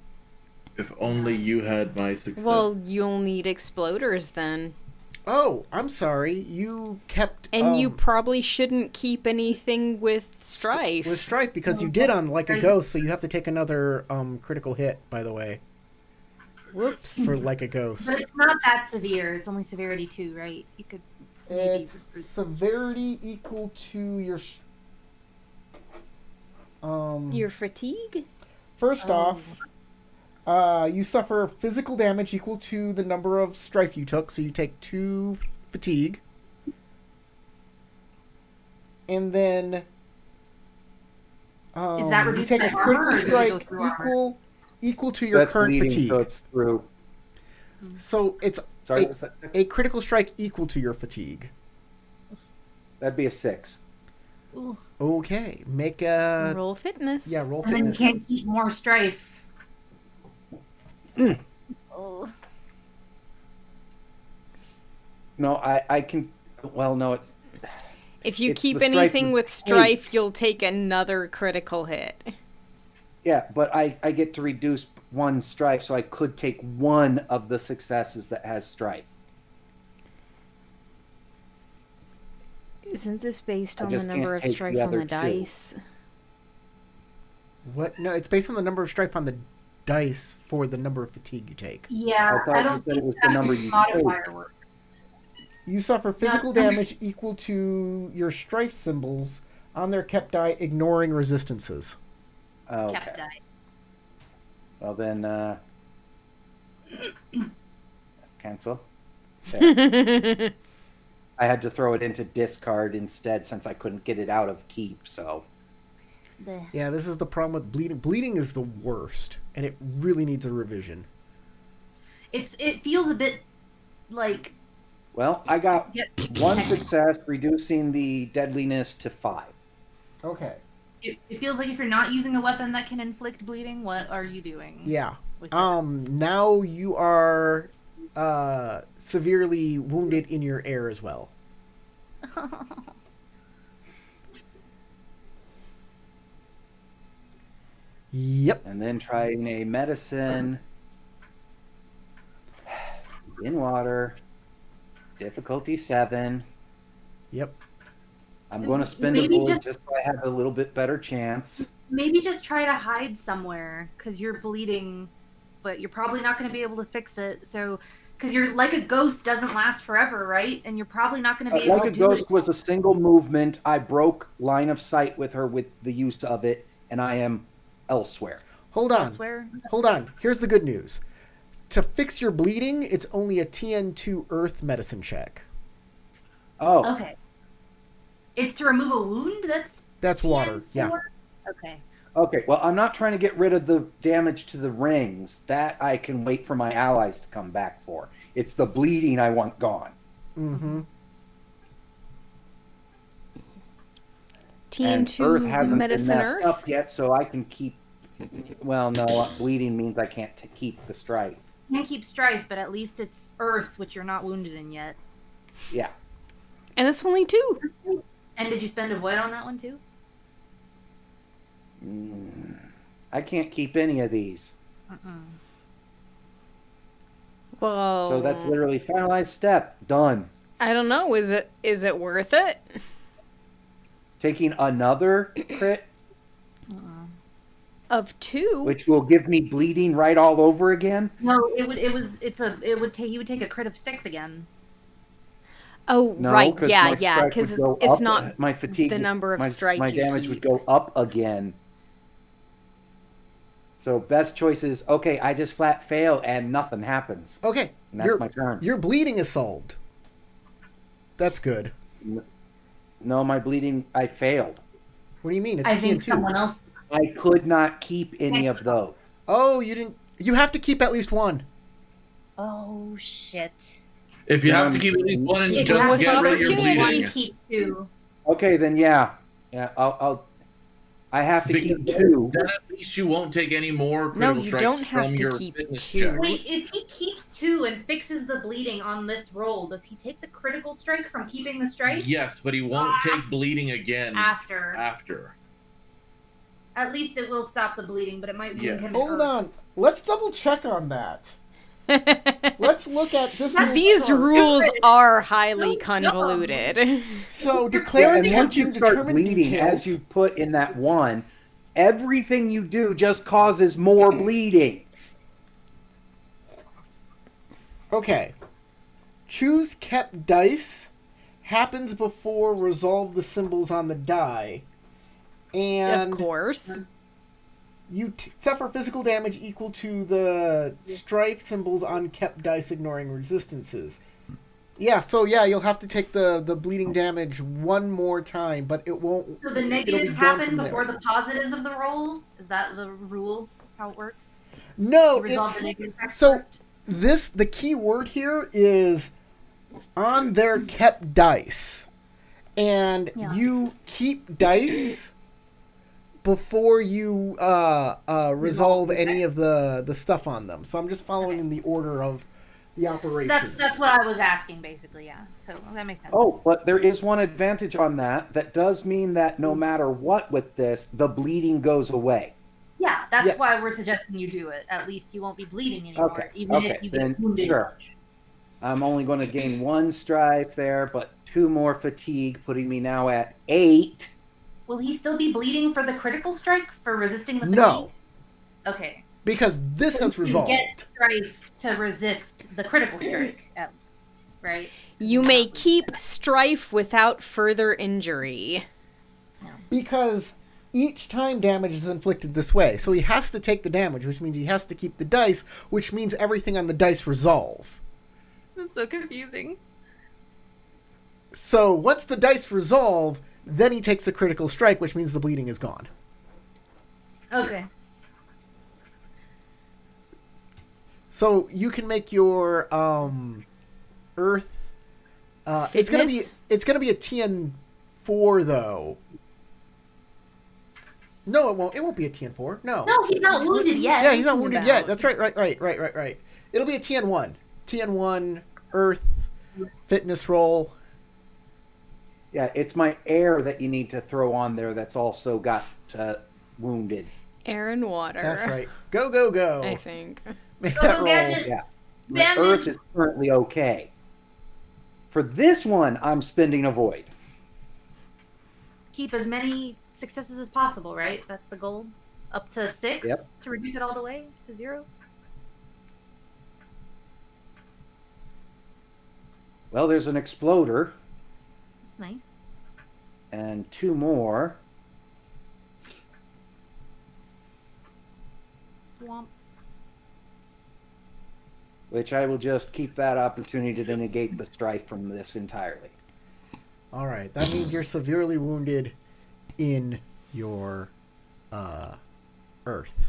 If only you had my success. Well, you'll need exploders then. Oh, I'm sorry. You kept... And you probably shouldn't keep anything with strife. with Strife, because you did on Like a Ghost, so you have to take another critical hit, by the way, Whoops. for Like a Ghost. But it's not that severe. It's only severity 2, right? You could maybe. It's severity equal to your... Your fatigue? First off, you suffer physical damage equal to the number of strife you took, so you take 2 fatigue. And then Is that you reduced take by a critical armor, or do you go strike through armor? equal to your That's current bleeding, fatigue. so it's through. So it's Sorry, a, what was that? a critical strike equal to your fatigue. That'd be a 6. Ooh. Okay, make a Roll fitness. roll And then you fitness. can't keep more strife. Oh. No, I can. Well, no, it's. If you It's keep the strife anything with with strife, you'll take another critical hit. Yeah, but I get to reduce 1 strife, so I could take 1 of the successes that has strife. Isn't this based I on the just number can't of take strife the on the other 2. dice? What? No, it's based on the number of strife on the dice for the number of fatigue you take. Yeah, I thought I you don't said it think was the that number you modifier take. works. You suffer physical damage equal to your strife symbols on their kept die, ignoring resistances. Okay. Kept die. Well then, cancel. There. I had to throw it into discard instead since I couldn't get it out of keep. So Yeah, this is the problem with bleeding. Bleeding is the worst, and it really needs a revision. It feels a bit like well, I got Yep. 1 success, reducing the deadliness to 5. Okay. it feels like if you're not using a weapon that can inflict bleeding, what are you doing? Yeah. with it? Now you are severely wounded in your air as well. Yep. And then trying a medicine in water, difficulty 7. Yep. I'm going to spend a Maybe bullet just- just so I have a little bit better chance. Maybe just try to hide somewhere because you're bleeding, but you're probably not going to be able to fix it. So, because you're like a ghost doesn't last forever, right? And you're probably not going to be able Like to a do ghost it. was a single movement. I broke line of sight with her with the use of it, and I am elsewhere. Hold on. Elsewhere. Hold on. Here's the good news. To fix your bleeding, it's only a TN2 Earth medicine check. Oh, Okay. It's to remove a wound. That's water. Yeah. TN4? Okay. okay. Well, I'm not trying to get rid of the damage to the rings. That I can wait for my allies to come back for. It's the bleeding I want gone. Mm-hmm. And Earth TN2 hasn't medicine been messed Earth. up yet, so I can keep. Well, no, bleeding means I can't keep the strife. You can keep strife, but at least it's earth, which you're not wounded in yet. Yeah. And it's only 2. And did you spend a void on that one too? I can't keep any of these. Whoa. So that's literally finalized step. Done. I don't know. Is it worth it? Taking another crit, Of 2? which will give me bleeding right all over again. No, he would take a crit of 6 again. Oh, No, right. 'cause Yeah, my yeah. strike Because would go it's up, not my fatigue. the number of my, strife My you damage keep. would go up again. So best choice is okay. I just flat fail and nothing happens. Okay. And that's my turn. Your bleeding is solved. That's good. No, my bleeding, I failed. What do you mean? It's I a think TN2. someone else. I could not keep any of those. Oh, you didn't. You have to keep at least one. Oh shit. If you have to keep at least one and It just was get rid of your opportunity. bleeding. Keep 2. Okay, then yeah. I have to keep 2. Then at least you won't take any more No, critical you strikes don't have from to your keep fitness 2. check. Wait, if he keeps 2 and fixes the bleeding on this roll, does he take the critical strike from keeping the strike? Yes, but he won't take bleeding again After. At least it will stop the bleeding, but it might wound him. Hold on. Let's double check on that. Let's look at this. These rules are highly convoluted. So declare And once you intention, start determine bleeding, details. as you put in that 1, everything you do just causes more bleeding. Okay. Choose kept dice. Happens before resolve the symbols on the die. And Of course. you suffer physical damage equal to the strife symbols on kept dice, ignoring resistances. Yeah, so yeah, you'll have to take the bleeding damage one more time, but it won't. So the it'll be negatives gone happen from before there. the positives of the roll? Is that the rule? How it works? No, You resolve the it's negative effects so first? the key word here is on their kept dice, and Yeah. you keep dice before you resolve any of the stuff on them. So I'm just following in the order of the operations. That's what I was asking, basically, yeah. So that makes sense. Oh, but there is one advantage on that. That does mean that no matter what with this, the bleeding goes away. Yeah, that's Yes. why we're suggesting you do it. At least you won't be bleeding anymore, Okay, even okay, if you get then wounded sure. much. I'm only going to gain 1 strife there, but 2 more fatigue, putting me now at 8. Will he still be bleeding for the critical strike for resisting the fatigue? No, Okay. because this has You resolved. get strife to resist the critical strike, right? You may keep strife without further injury. Because each time damage is inflicted this way. So he has to take the damage, which means he has to keep the dice, which means everything on the dice resolve. This is so confusing. So once the dice resolve, then he takes the critical strike, which means the bleeding is gone. Okay. So you can make your earth. It's gonna be a TN4 though. No, it won't. It won't be a TN4. No. No, he's not wounded yet. Yeah, he's not wounded yet. about? That's right. It'll be a TN1. TN1 Earth fitness roll. Yeah, it's my air that you need to throw on there that's also got wounded. Air and water. That's right. Go, go, go. I think. Make Go, that go, roll. Gadget. Yeah. My Bandage. earth is currently okay. For this one, I'm spending a void. Keep as many successes as possible, right? That's the goal. Up to 6 Yep. to reduce it all the way to 0. Well, there's an exploder That's nice. and 2 more. Womp. Which I will just keep that opportunity to negate the strife from this entirely. All right. That means you're severely wounded in your Earth.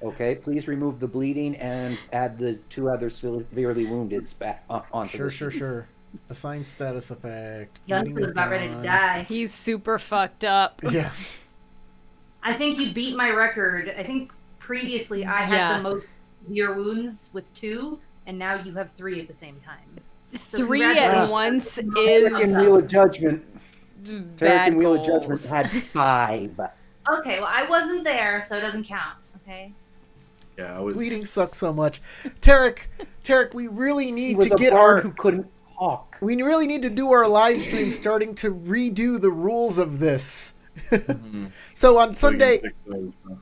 Okay, please remove the bleeding and add the 2 other severely woundeds back onto Sure, the sure, sheet. sure. Assign status effect. Youngster Bleeding was is about ready to gone. die. He's super fucked up. Yeah. I think you beat my record. I think previously I had Yeah. the most severe wounds with 2, and now you have 3 at the same time. So 3 at congratulations. once Tarek and is Wheel of Judgment. Tarek bad and Wheel of Judgment goals. had 5. Okay, well, I wasn't there, so it doesn't count, okay? Yeah, I was. Bleeding sucks so much. Tarek, we really He need was to a get bard our. who couldn't talk. We really need to do our live stream starting to redo the rules of this. Mhm. So on So we can Sunday, fix those, huh?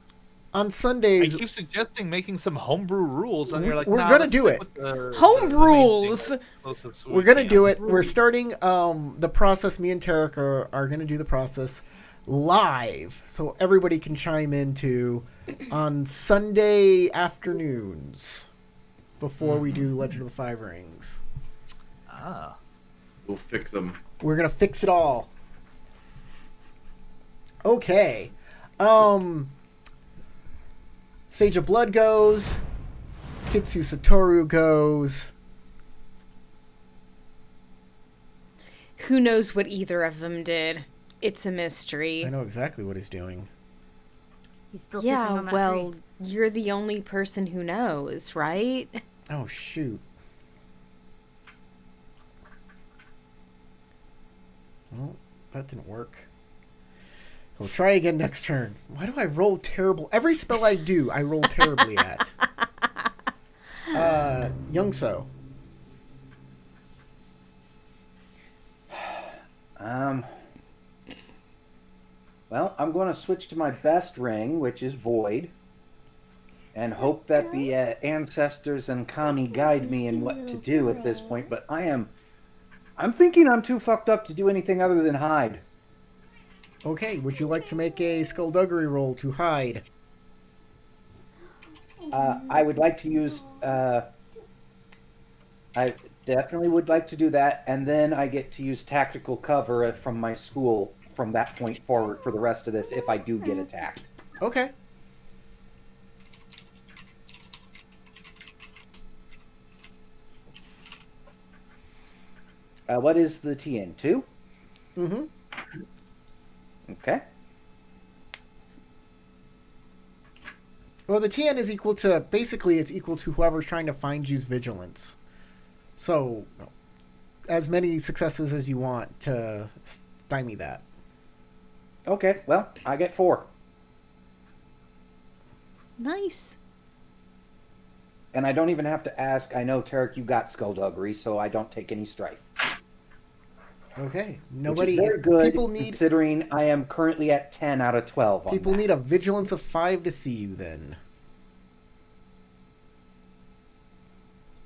on I Sundays, keep suggesting making some homebrew rules, and you're like, We're nah, gonna let's do stick it. with the Home main rules. thing closest we we're gonna can. do it. We're starting the process. Me and Tarek are gonna do the process live, so everybody can chime into on Sunday afternoons before we do Legend of the Five Rings. Ah. We'll fix them. We're gonna fix it all. Okay. Sage of Blood goes. Kitsu Satoru goes. Who knows what either of them did? It's a mystery. I know exactly what he's doing. He's still pissing Yeah, on that well, tree. you're the only person who knows, right? Oh, shoot. Well, that didn't work. We'll try again next turn. Why do I roll terrible? Every spell I do, I roll terribly at. Youngso. Well, I'm going to switch to my best ring, which is Void, and hope that the ancestors and Kami guide me in what to do at this point. But I'm thinking I'm too fucked up to do anything other than hide. Okay, would you like to make a skullduggery roll to hide? I would like to use. I definitely would like to do that, and then I get to use tactical cover from my school from that point forward for the rest of this if I do get attacked. Okay. What is the TN? 2? Mm-hmm. Okay. Well, the TN is equal to, basically, it's equal to whoever's trying to find you's vigilance. So, as many successes as you want to stymie that. Okay, well, I get 4. Nice. And I don't even have to ask. I know, Tarek, you got skullduggery, so I don't take any strife. Okay. Which Nobody. is very good, People need. considering I am currently at 10 out of 12 on People that. need a vigilance of 5 to see you. Then.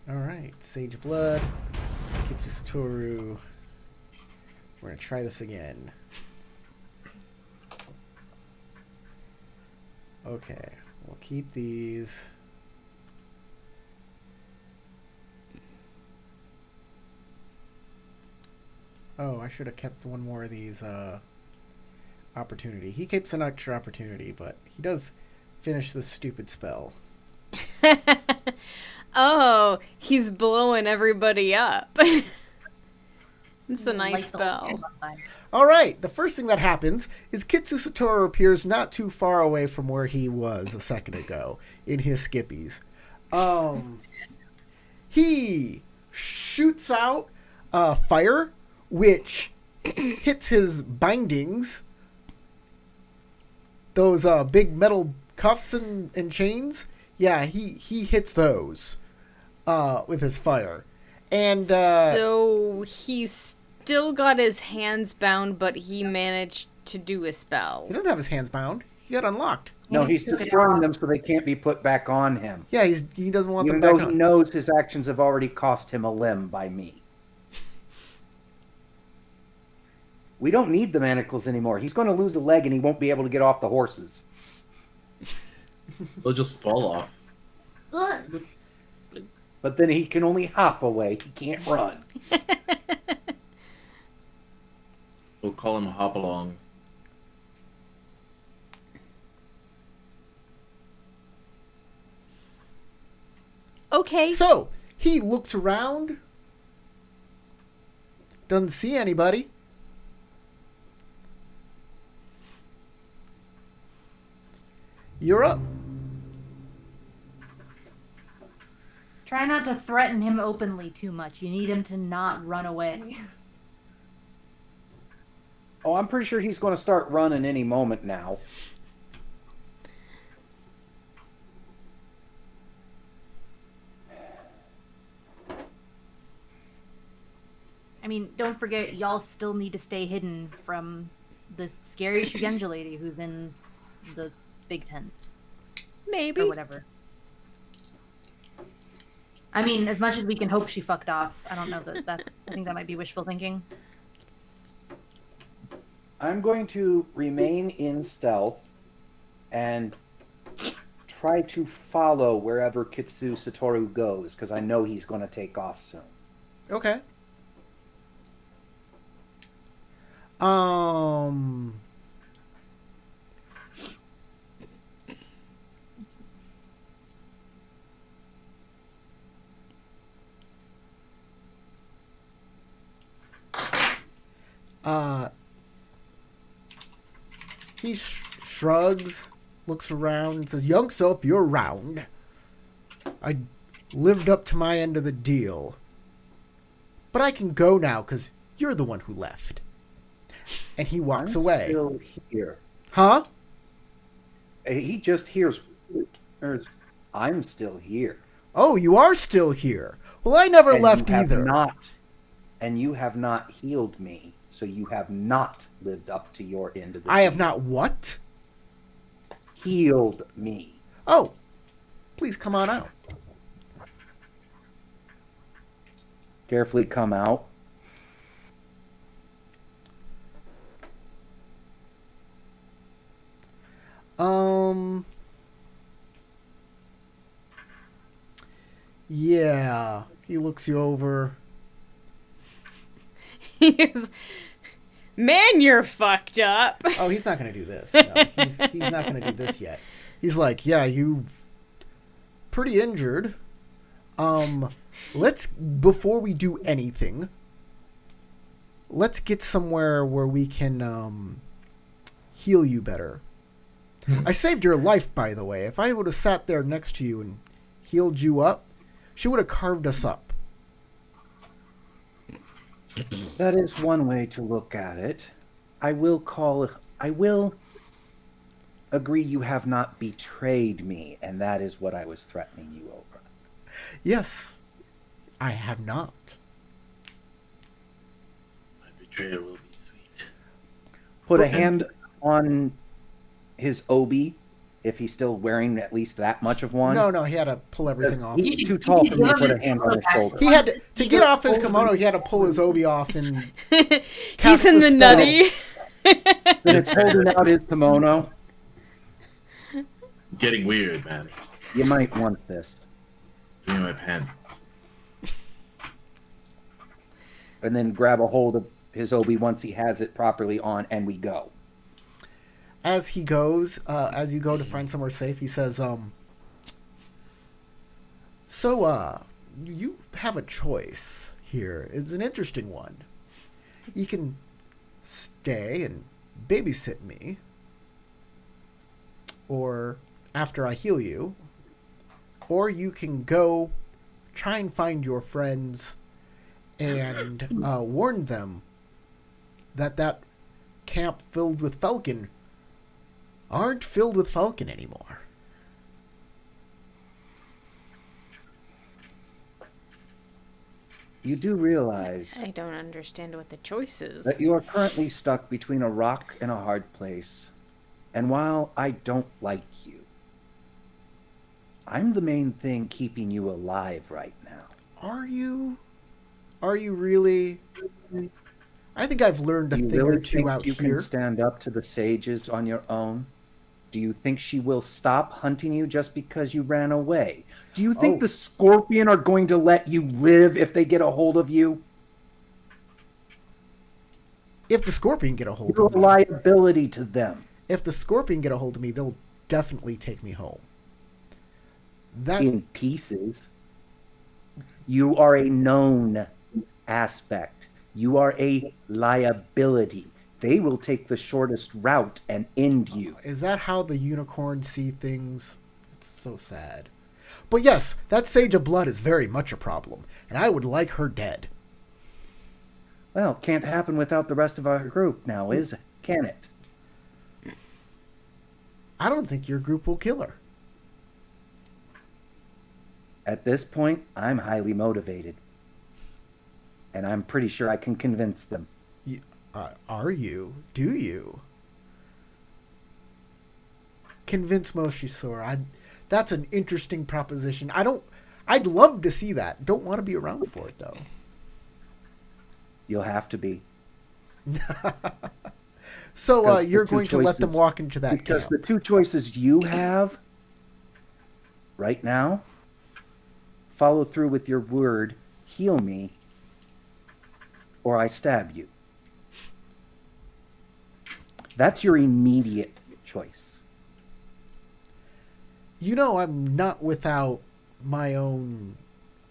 All right. Sage Blood. Kitsu Satoru. We're gonna try this again. Okay. We'll keep these. Oh, I should have kept one more of these opportunity. He keeps an extra opportunity, but he does finish this stupid spell. Oh, he's blowing everybody up. It's a nice spell. All right, the first thing that happens is Kitsu Satoru appears not too far away from where he was a second ago in his skippies. He shoots out fire, which hits his bindings. Those big metal cuffs and chains. Yeah, he hits those with his fire. And so he's still got his hands bound, but he managed to do a spell. he doesn't have his hands bound. He got unlocked. No, he's destroying them so they can't be put back on him. Yeah, he doesn't want Even them though back he on. knows his actions have already cost him a limb by me. We don't need the manacles anymore. He's going to lose a leg and he won't be able to get off the horses. They'll just fall off. Ugh. But then he can only hop away. He can't run. We'll call him Hop Along. Okay. So he looks around, doesn't see anybody. You're up. Try not to threaten him openly too much. You need him to not run away. Oh, I'm pretty sure he's going to start running any moment now. I mean, don't forget, y'all still need to stay hidden from the scary Shugenja lady who's in the big tent Maybe. or whatever. I mean, as much as we can hope she fucked off, I don't know that that's. I think that might be wishful thinking. I'm going to remain in stealth and try to follow wherever Kitsu Satoru goes, because I know he's going to take off soon. Okay. Um. Uh. He shrugs, looks around, and says, "Young self, you're around. I lived up to my end of the deal. But I can go now because you're the one who left." And he walks I'm away. still here. Huh? He just hears, I'm still here. Oh, you are still here. Well, I never And left you have either. And you have not healed me, so you have not lived up to your end of the I have deal. not what? Healed me. Oh, please come on out. Carefully come out. Yeah. He looks you over. He's, man, you're fucked up. Oh, he's not going to do this. No, he's not going to do this yet. He's like, yeah, you pretty injured. Let's, before we do anything, let's get somewhere where we can heal you better. I saved your life, by the way. If I would have sat there next to you and healed you up, she would have carved us up. That is one way to look at it. I will agree you have not betrayed me, and that is what I was threatening you over. Yes, I have not. My betrayal will be sweet. Put a hand on his obi, if he's still wearing at least that much of one. No, he had to pull everything off. He's too tall for me to put a hand on his shoulder. He had to get off his kimono. He had to pull his obi off and He's cast in the the spell. nutty. And it's holding out his kimono. It's getting weird, man. You might want this. Give me my pants. And then grab a hold of his obi once he has it properly on, and we go. As he goes, as you go to find somewhere safe, he says, so, you have a choice here. It's an interesting one. You can stay and babysit me, or after I heal you, or you can go try and find your friends and warn them that camp filled with Falcon aren't filled with Falcon anymore. You do realize I don't understand what the choice is. that you are currently stuck between a rock and a hard place. And while I don't like you, I'm the main thing keeping you alive right now. Are you? Are you really? I think I've learned a Do you thing really or two think out you here. can stand up to the sages on your own? Do you think she will stop hunting you just because you ran away? Do you think Oh. the scorpion are going to let you live if they get a hold of you? If the scorpion get a hold You're of a me, liability to them. if the scorpion get a hold of me, they'll definitely take me home. That In pieces. You are a known aspect. You are a liability. They will take the shortest route and end you. is that how the unicorns see things? It's so sad. But yes, that Sage of Blood is very much a problem, and I would like her dead. Well, can't happen without the rest of our group now, is it? Can it? I don't think your group will kill her. At this point, I'm highly motivated. And I'm pretty sure I can convince them. Are you? Do you? Convince Moshisora. That's an interesting proposition. I'd love to see that. Don't want to be around for it, though. You'll have to be. So Because the you're two going to let them choices- walk into that Because camp. the two choices you have right now, follow through with your word, heal me, or I stab you. That's your immediate choice. You know, I'm not without my own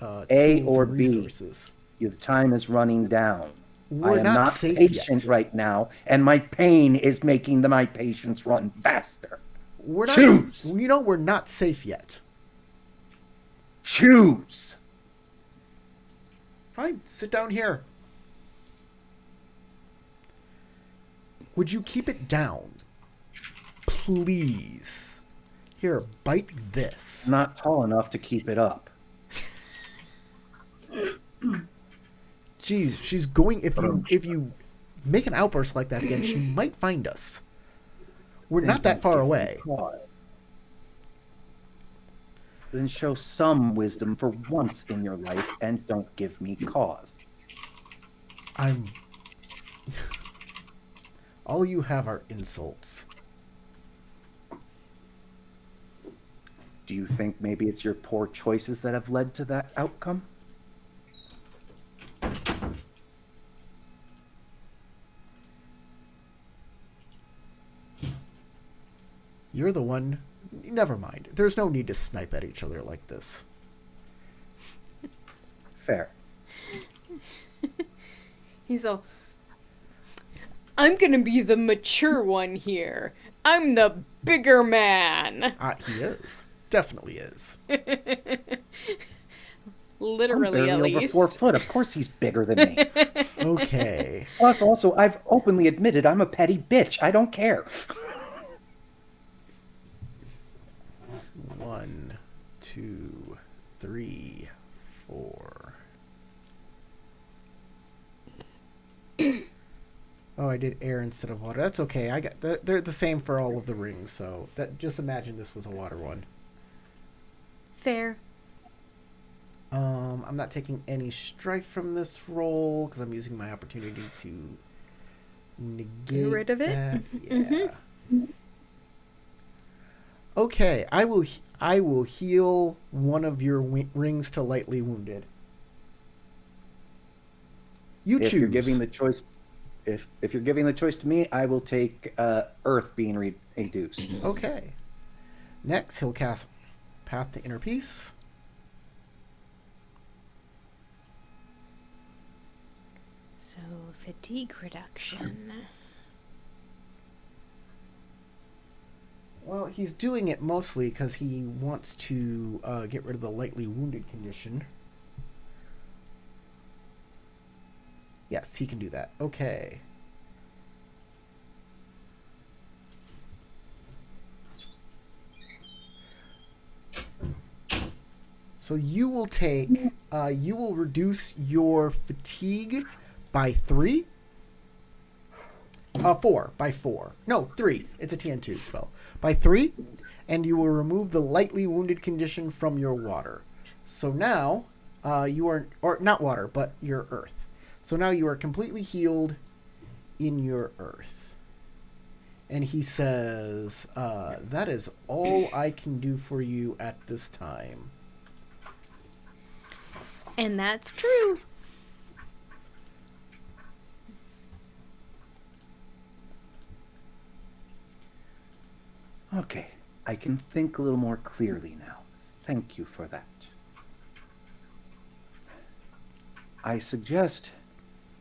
A tools or and B. resources. Your time is running down. We're I am not not safe patient yet. right now, and my pain is making my patience run faster. We're not. Choose. You know, we're not safe yet. Choose. Fine, sit down here. Would you keep it down? Please. Here, bite this. I'm not tall enough to keep it up. Jeez, she's going. If you make an outburst like that again, she might find us. We're not that far away. Then show some wisdom for once in your life and don't give me cause. I'm. All you have are insults. Do you think maybe it's your poor choices that have led to that outcome? You're the one. Never mind. There's no need to snipe at each other like this. Fair. He's all, I'm gonna be the mature one here. I'm the bigger man. He is. Definitely is. Literally, I'm at barely over least. 4 foot. Of course he's bigger than me. Okay. Plus, also, I've openly admitted I'm a petty bitch. I don't care. 1, 2, 3, 4. Oh, I did air instead of water. That's okay. I got they're the same for all of the rings, so that just imagine this was a water one. Fair. I'm not taking any strife from this roll because I'm using my opportunity to negate rid of it? that. Yeah. Mm-hmm. Okay, I will heal one of your rings to lightly wounded. You If choose. you're giving the choice, if you're giving the choice to me, I will take Earth being reduced. Okay. Next, he'll cast Path to Inner Peace. So, fatigue reduction. Well, he's doing it mostly because he wants to get rid of the lightly wounded condition. Yes, he can do that. Okay. So you will take, you will reduce your fatigue by 3. 4, by 4. No, 3. It's a TN2 spell. By 3, and you will remove the lightly wounded condition from your water. So now, you are, or not water, but your earth. So now you are completely healed in your earth. And he says, that is all I can do for you at this time. And that's true. Okay, I can think a little more clearly now. Thank you for that. I suggest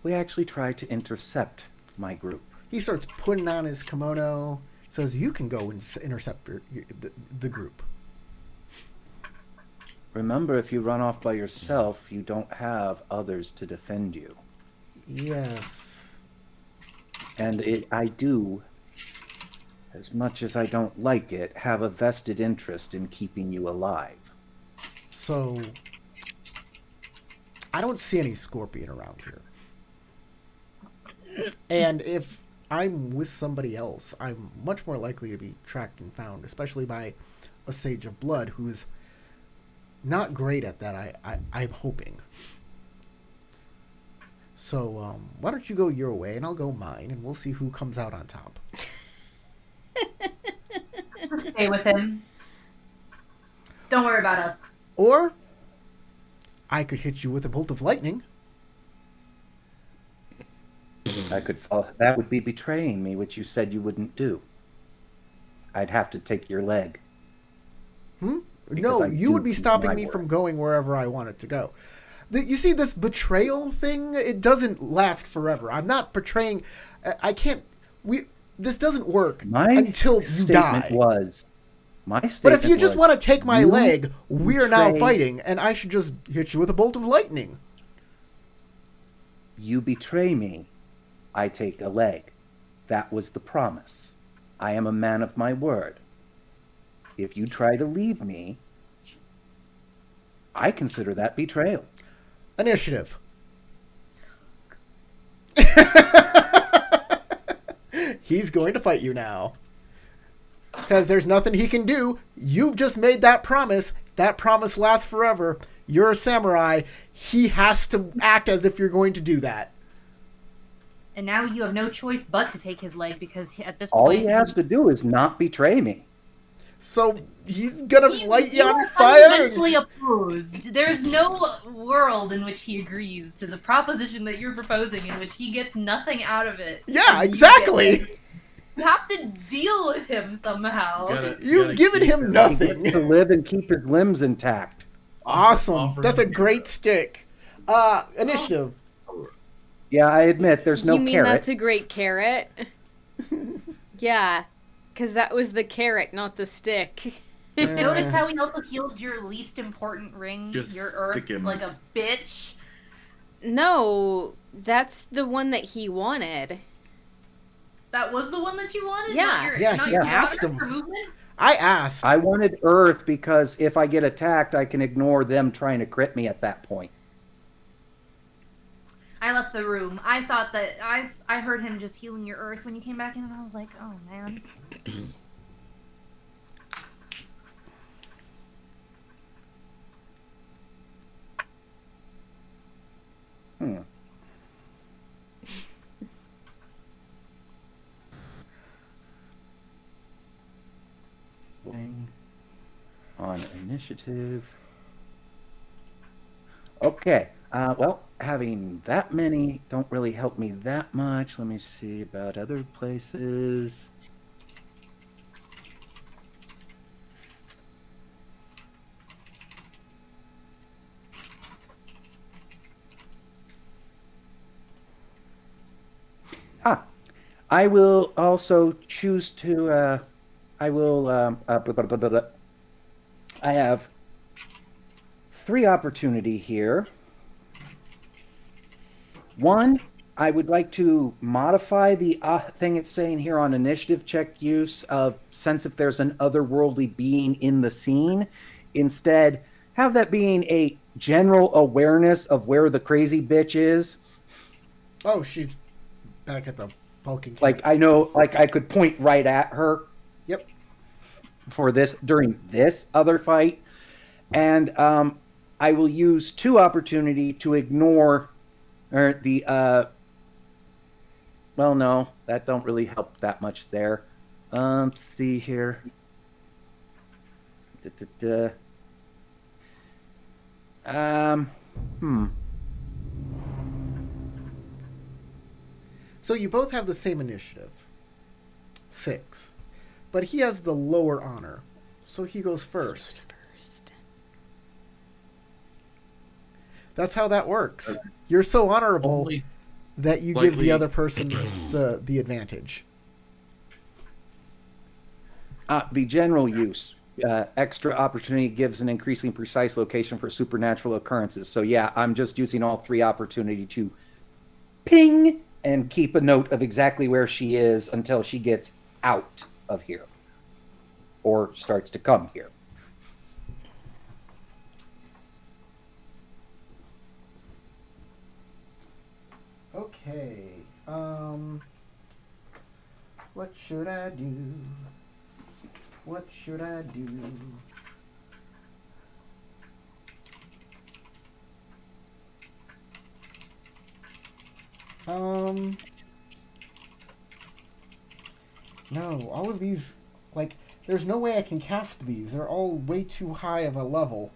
we actually try to intercept my group. He starts putting on his kimono, says, you can go and intercept the group. Remember, if you run off by yourself, you don't have others to defend you. Yes. And I do, as much as I don't like it, have a vested interest in keeping you alive. So, I don't see any scorpion around here. And if I'm with somebody else, I'm much more likely to be tracked and found, especially by a Sage of Blood who's not great at that, I'm hoping. So, why don't you go your way and I'll go mine, and we'll see who comes out on top. Stay with him. Don't worry about us. Or, I could hit you with a bolt of lightning. I could follow. That would be betraying me, which you said you wouldn't do. I'd have to take your leg. Because No, I you do would be keep stopping my me word. from going wherever I wanted to go. You see, this betrayal thing, it doesn't last forever. I'm not betraying. I can't. This doesn't work My until you statement die. was. My But statement if you just was, want to take my you leg, we're now betray- fighting, and I should just hit you with a bolt of lightning. You betray me, I take a leg. That was the promise. I am a man of my word. If you try to leave me, I consider that betrayal. Initiative. He's going to fight you now. Because there's nothing he can do. You've just made that promise. That promise lasts forever. You're a samurai. He has to act as if you're going to do that. And now you have no choice but to take his leg because at this All point he has to do is not betray me. So he's gonna light you you on are fire. fundamentally opposed. There is no world in which he agrees to the proposition that you're proposing, in which he gets nothing out of it. Yeah, and you exactly. get it. You have to deal with him somehow. You've given him He nothing. gets to live and keep his limbs intact. Awesome. Offer That's a him- great stick. Initiative. Yeah, I admit there's no you mean carrot. that's a great carrot? Yeah, because that was the carrot, not the stick. Notice how he also healed your least important ring, Just your earth, stick him. like a bitch. No, that's the one that he wanted. That was the one that you wanted? Yeah. Not your, Yeah, not he your asked water him. for movement? I asked. I wanted Earth because if I get attacked, I can ignore them trying to crit me at that point. I left the room. I thought that I heard him just healing your earth when you came back in, and I was like, oh man. Hmm. On initiative. Okay. Well, having that many don't really help me that much. Let me see about other places. I will also choose to. I will. Blah, blah, blah, blah, blah. I have 3 opportunity here. One, I would like to modify the thing it's saying here on initiative check use of sense if there's an otherworldly being in the scene. Instead, have that being a general awareness of where the crazy bitch is. Oh, she's back at the Vulcan camp. Like I know, like I could point right at her. Yep. For this during this other fight, and I will use 2 opportunity to ignore the. Well, no, that don't really help that much there. Let's see here. Hmm. So you both have the same initiative. 6. But he has the lower honor. So he goes first. First. That's how that works. You're so honorable Only that you give the slightly- other person the advantage. The general use. Extra opportunity gives an increasingly precise location for supernatural occurrences. So yeah, I'm just using all 3 opportunity to ping and keep a note of exactly where she is until she gets out of here or starts to come here. Okay. What should I do? What should I do? No, all of these, like, there's no way I can cast these. They're all way too high of a level.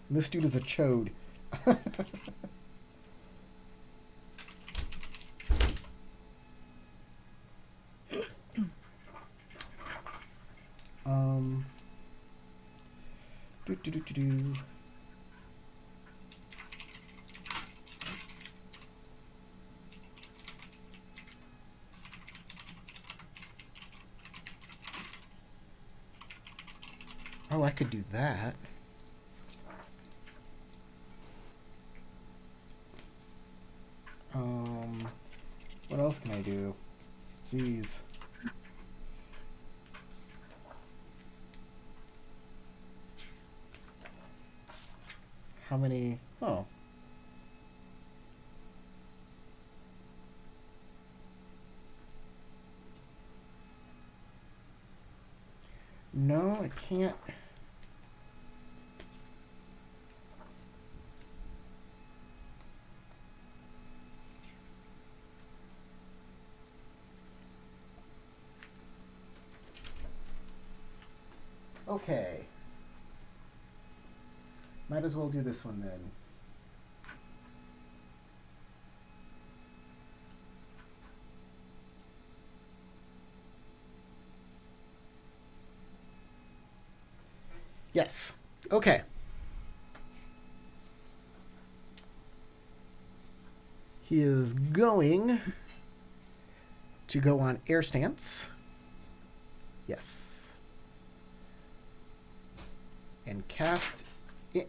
And this dude is a chode. Do-do-do-do-do. Oh, I could do that. What else can I do? Jeez. How many? Oh. No, I can't. Okay. Might as well do this one then. Yes. Okay. He is going to go on air stance. Yes. And cast.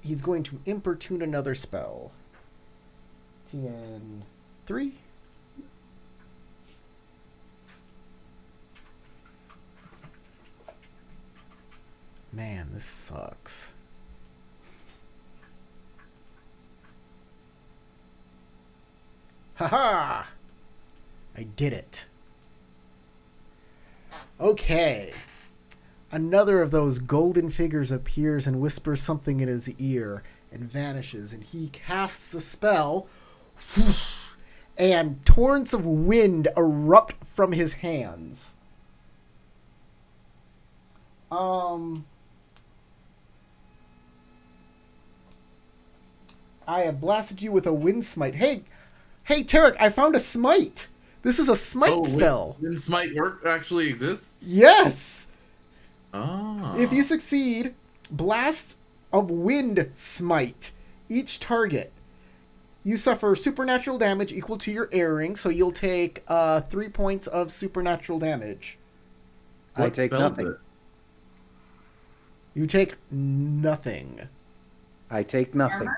He's going to importune another spell. TN3. Man, this sucks. Haha! I did it. Okay. Another of those golden figures appears and whispers something in his ear and vanishes, and he casts a spell, and torrents of wind erupt from his hands. I have blasted you with a wind smite. Hey, Tarek, I found a smite. This is a smite spell. Wind smite work actually exists? Yes. Ah. If you succeed, blast of wind smite each target. You suffer supernatural damage equal to your air ring, so you'll take 3 points of supernatural damage. I What take spell is nothing. it? You take nothing. I take nothing.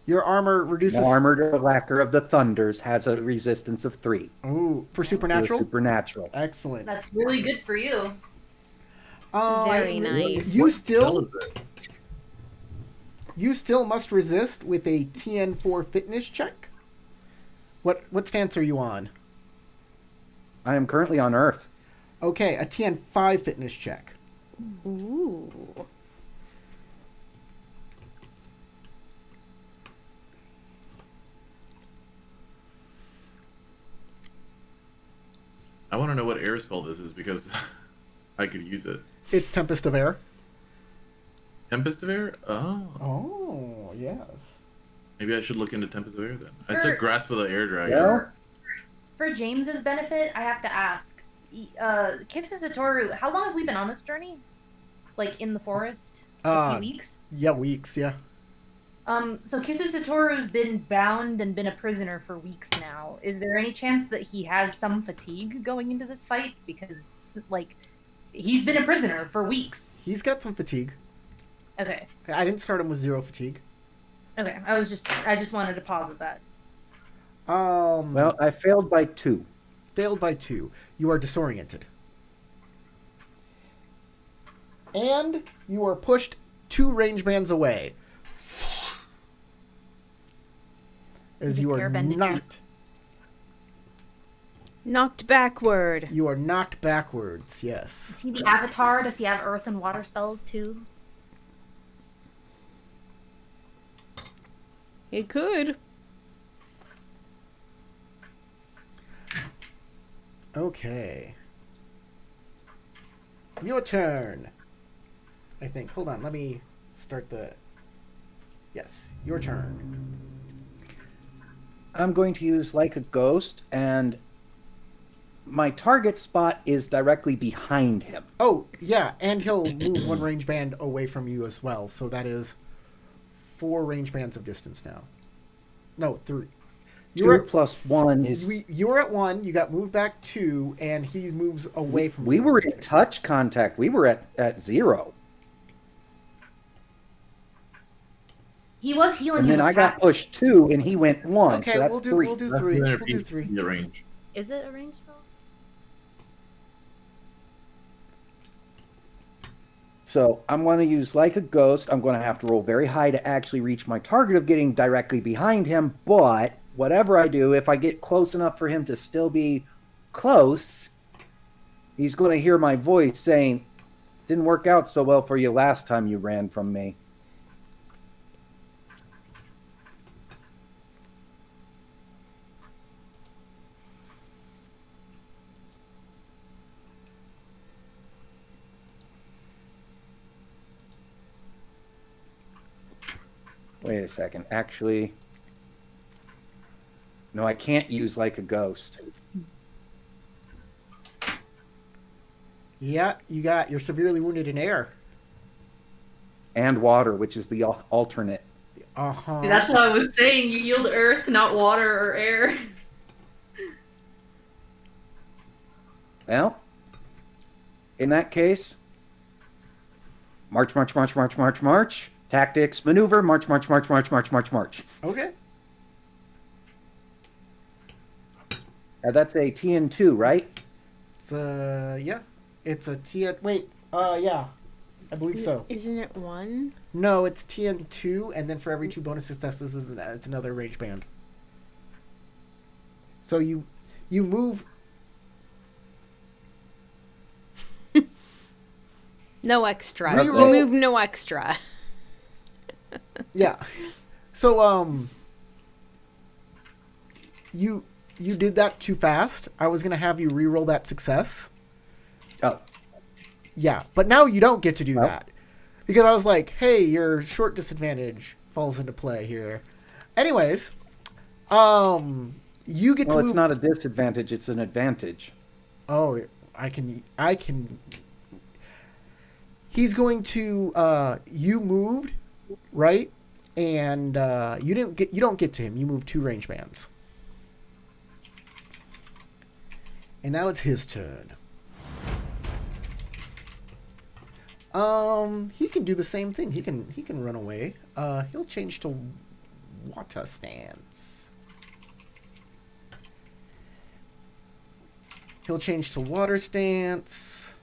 Your armor reduces. The armored lacquer of the thunders has a resistance of 3. Ooh, for To the supernatural. supernatural. Excellent. That's really good for you. Very nice. You What spell still, is it? you still must resist with a TN4 fitness check. What stance are you on? I am currently on Earth. Okay, a TN5 fitness check. Ooh. I want to know what air spell this is because I could use it. It's Tempest of Air. Tempest of Air? Oh. Oh, yes. Maybe I should look into Tempest of Air then. I For- took Grasp of the Air Dragon. Well, For James's benefit, I have to ask. Kitsu Satoru, how long have we been on this journey? Like in the forest? A few weeks? Yeah, weeks, yeah. So Kitsu Satoru's been bound and been a prisoner for weeks now. Is there any chance that he has some fatigue going into this fight? Because, like, he's been a prisoner for weeks. He's got some fatigue. Okay. I didn't start him with 0 fatigue. Okay. I just wanted to posit that. well, I failed by 2. Failed by 2. You are disoriented. And you are pushed 2 range bands away. As Just you are airbended Knocked backward. You are knocked backwards, yes. Is he the Avatar? Does he have earth and water spells too? It could. Okay. Your turn. I think. Hold on, let me start the... Yes, your turn. I'm going to use Like a Ghost and my target spot is directly behind him. Oh, yeah, and he'll move one range band away from you as well. So that is 4 range bands of distance now. No, 3. You 2 were plus 1 is... you were at 1, you got moved back 2, and he moves away from We you. were in touch contact. We were at 0. He was healing And you then with I got passive. pushed 2, and he went 1. Okay, so that's we'll do 3. we'll do That's 3. 300 We'll do feet 3. in the range. Is it a range spell? So I'm going to use like a ghost. I'm going to have to roll very high to actually reach my target of getting directly behind him. But whatever I do, if I get close enough for him to still be close, he's going to hear my voice saying, "Didn't work out so well for you last time you ran from me." Wait a second. Actually, no, I can't use like a ghost. Yeah, you're severely wounded in air. And water, which is the alternate. Uh-huh. See, that's what I was saying. You yield earth, not water or air. Well, in that case, march, march, march, march, march, march. Tactics, maneuver, march, march, march, march, march, march, march. Okay. That's a TN2, right? It's yeah. It's a TN wait, yeah. I believe so. Isn't it 1? No, it's TN2, and then for every 2 bonus successes, it's another range band. So you move. No extra. Reroll. You move no extra. Yeah. So you did that too fast. I was gonna have you re-roll that success. Oh, Yeah, but now you don't get to do Well. that because I was like, "Hey, your short disadvantage falls into play here." Anyways, you get well, to it's move. not a disadvantage, it's an advantage. Oh, I can. He's going to. You moved, right? And you don't get to him. You moved 2 range bands, and now it's his turn. He can do the same thing. He can run away. He'll change to water stance. He'll change to water stance.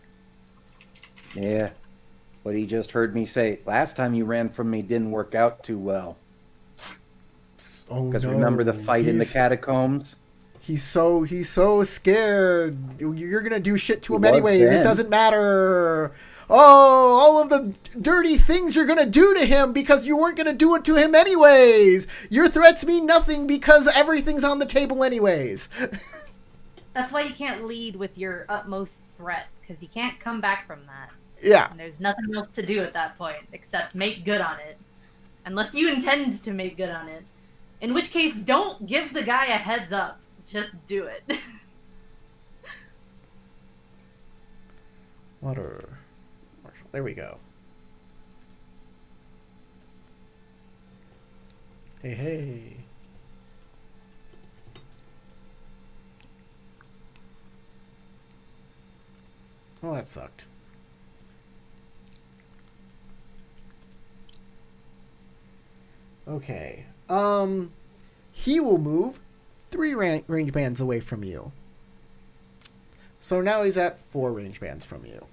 Yeah. What he just heard me say, last time you ran from me didn't work out too well. Oh Because no! remember the fight in the catacombs? He's so scared. You're gonna do shit to him He was anyways. It then. doesn't matter. Oh, all of the dirty things you're gonna do to him because you weren't gonna do it to him anyways. Your threats mean nothing because everything's on the table anyways. That's why you can't lead with your utmost threat, because you can't come back from that. Yeah. And there's nothing else to do at that point except make good on it. Unless you intend to make good on it. In which case, don't give the guy a heads up. Just do it. Water. Marshall. There we go. Hey, hey. Well, that sucked. Okay. He will move 3 range bands away from you. So now he's at 4 range bands from you.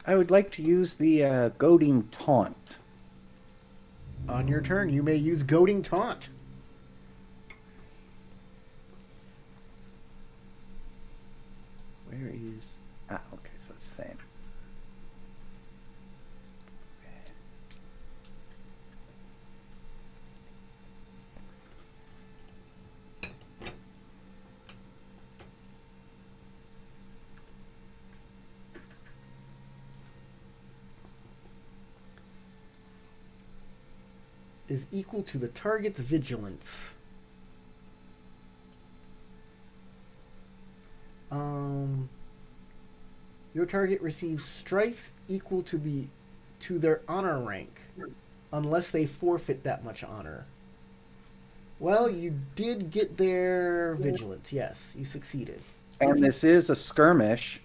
I would like to use the goading taunt. On your turn, you may use Goading Taunt. Where is... Ah, okay, so it's the same. Is equal to the target's vigilance. Your target receives stripes equal to their honor rank, unless they forfeit that much honor. Well, you did get their vigilance. Yes, you succeeded. And this is a skirmish,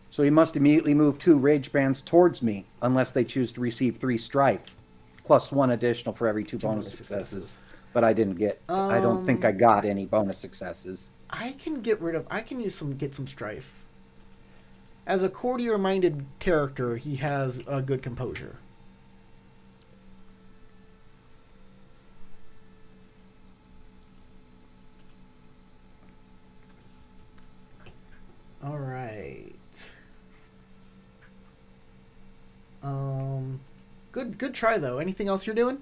so he must immediately move 2 rage bands towards me, unless they choose to receive 3 strife, plus 1 additional for every 2 bonus successes. But I didn't get. I don't think I got any bonus successes. I can get some strife. As a courtier-minded character, he has a good composure. All right. Good try though. Anything else you're doing?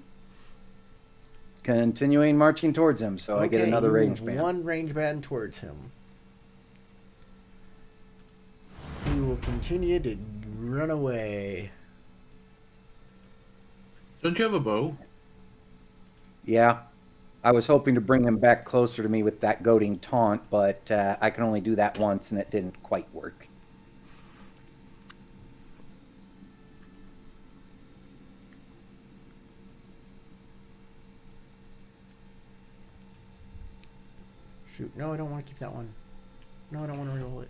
Continuing marching towards him, so I get another you range move band. 1 range band towards him. He will continue to run away. Don't you have a bow? Yeah. I was hoping to bring him back closer to me with that goading taunt, but I can only do that once, and it didn't quite work. Shoot. No, I don't want to keep that one. No, I don't want to reroll it.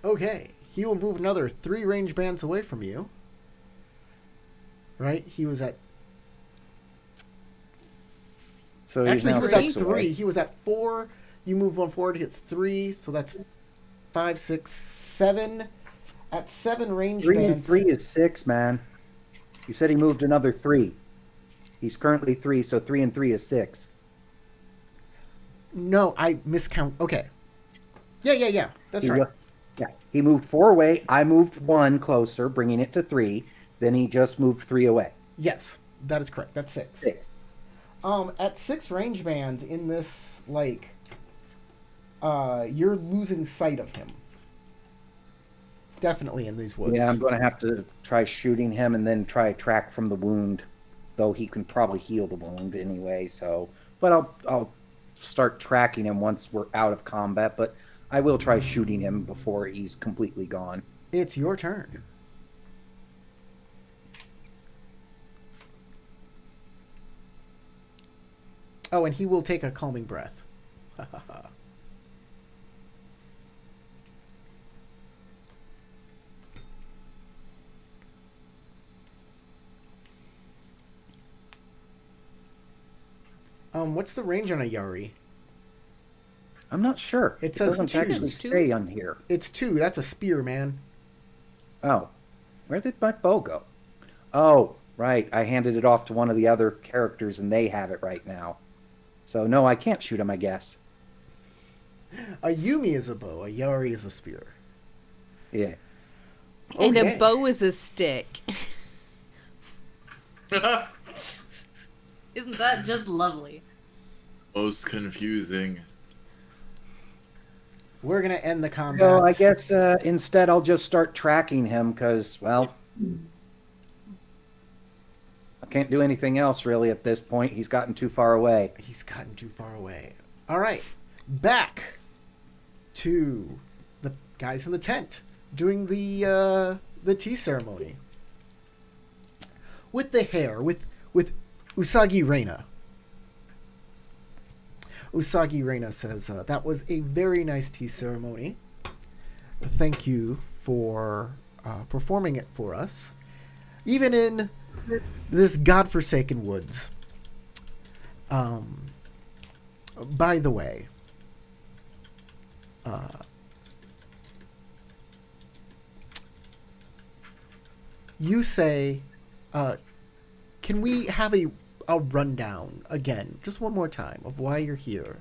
Okay. He will move another 3 range bands away from you. Right? He was at... So Actually, he was now at 6 3. away. He was at 4. You move 1 forward, he gets 3. So that's 5, 6, 7. At 7 range 3 bands... and 3 is 6, man. You said he moved another 3. He's currently 3, so 3 and 3 is 6. No, I miscount. Okay. Yeah. That's right. Yeah, he moved 4 away. I moved 1 closer, bringing it to 3. Then he just moved 3 away. Yes, that is correct. That's 6. 6. At 6 range bands in this, you're losing sight of him. Definitely in these woods. Yeah, I'm going to have to try shooting him and then try track from the wound, though he can probably heal the wound anyway. So, but I'll start tracking him once we're out of combat. But I will try shooting him before he's completely gone. It's your turn. Oh, and he will take a calming breath. What's the range on a Yari? I'm not sure. It says doesn't 2. actually It's 2. say on here. It's 2. That's a spear, man. Oh, where did my bow go? Oh, right. I handed it off to one of the other characters, and they have it right now. So no, I can't shoot him, I guess. A Yumi is a bow. A Yari is a spear. Yeah. And Okay. a bow is a stick. Isn't that just lovely? Most confusing. We're gonna end the combat. So I guess instead I'll just start tracking him because, well, I can't do anything else really at this point. He's gotten too far away. He's gotten too far away. All right, back to the guys in the tent doing the tea ceremony with the hair with Usagi Reina. Usagi Reina says that was a very nice tea ceremony. Thank you for performing it for us, even in this godforsaken woods. By the way, you say, can we have a rundown again, just one more time, of why you're here,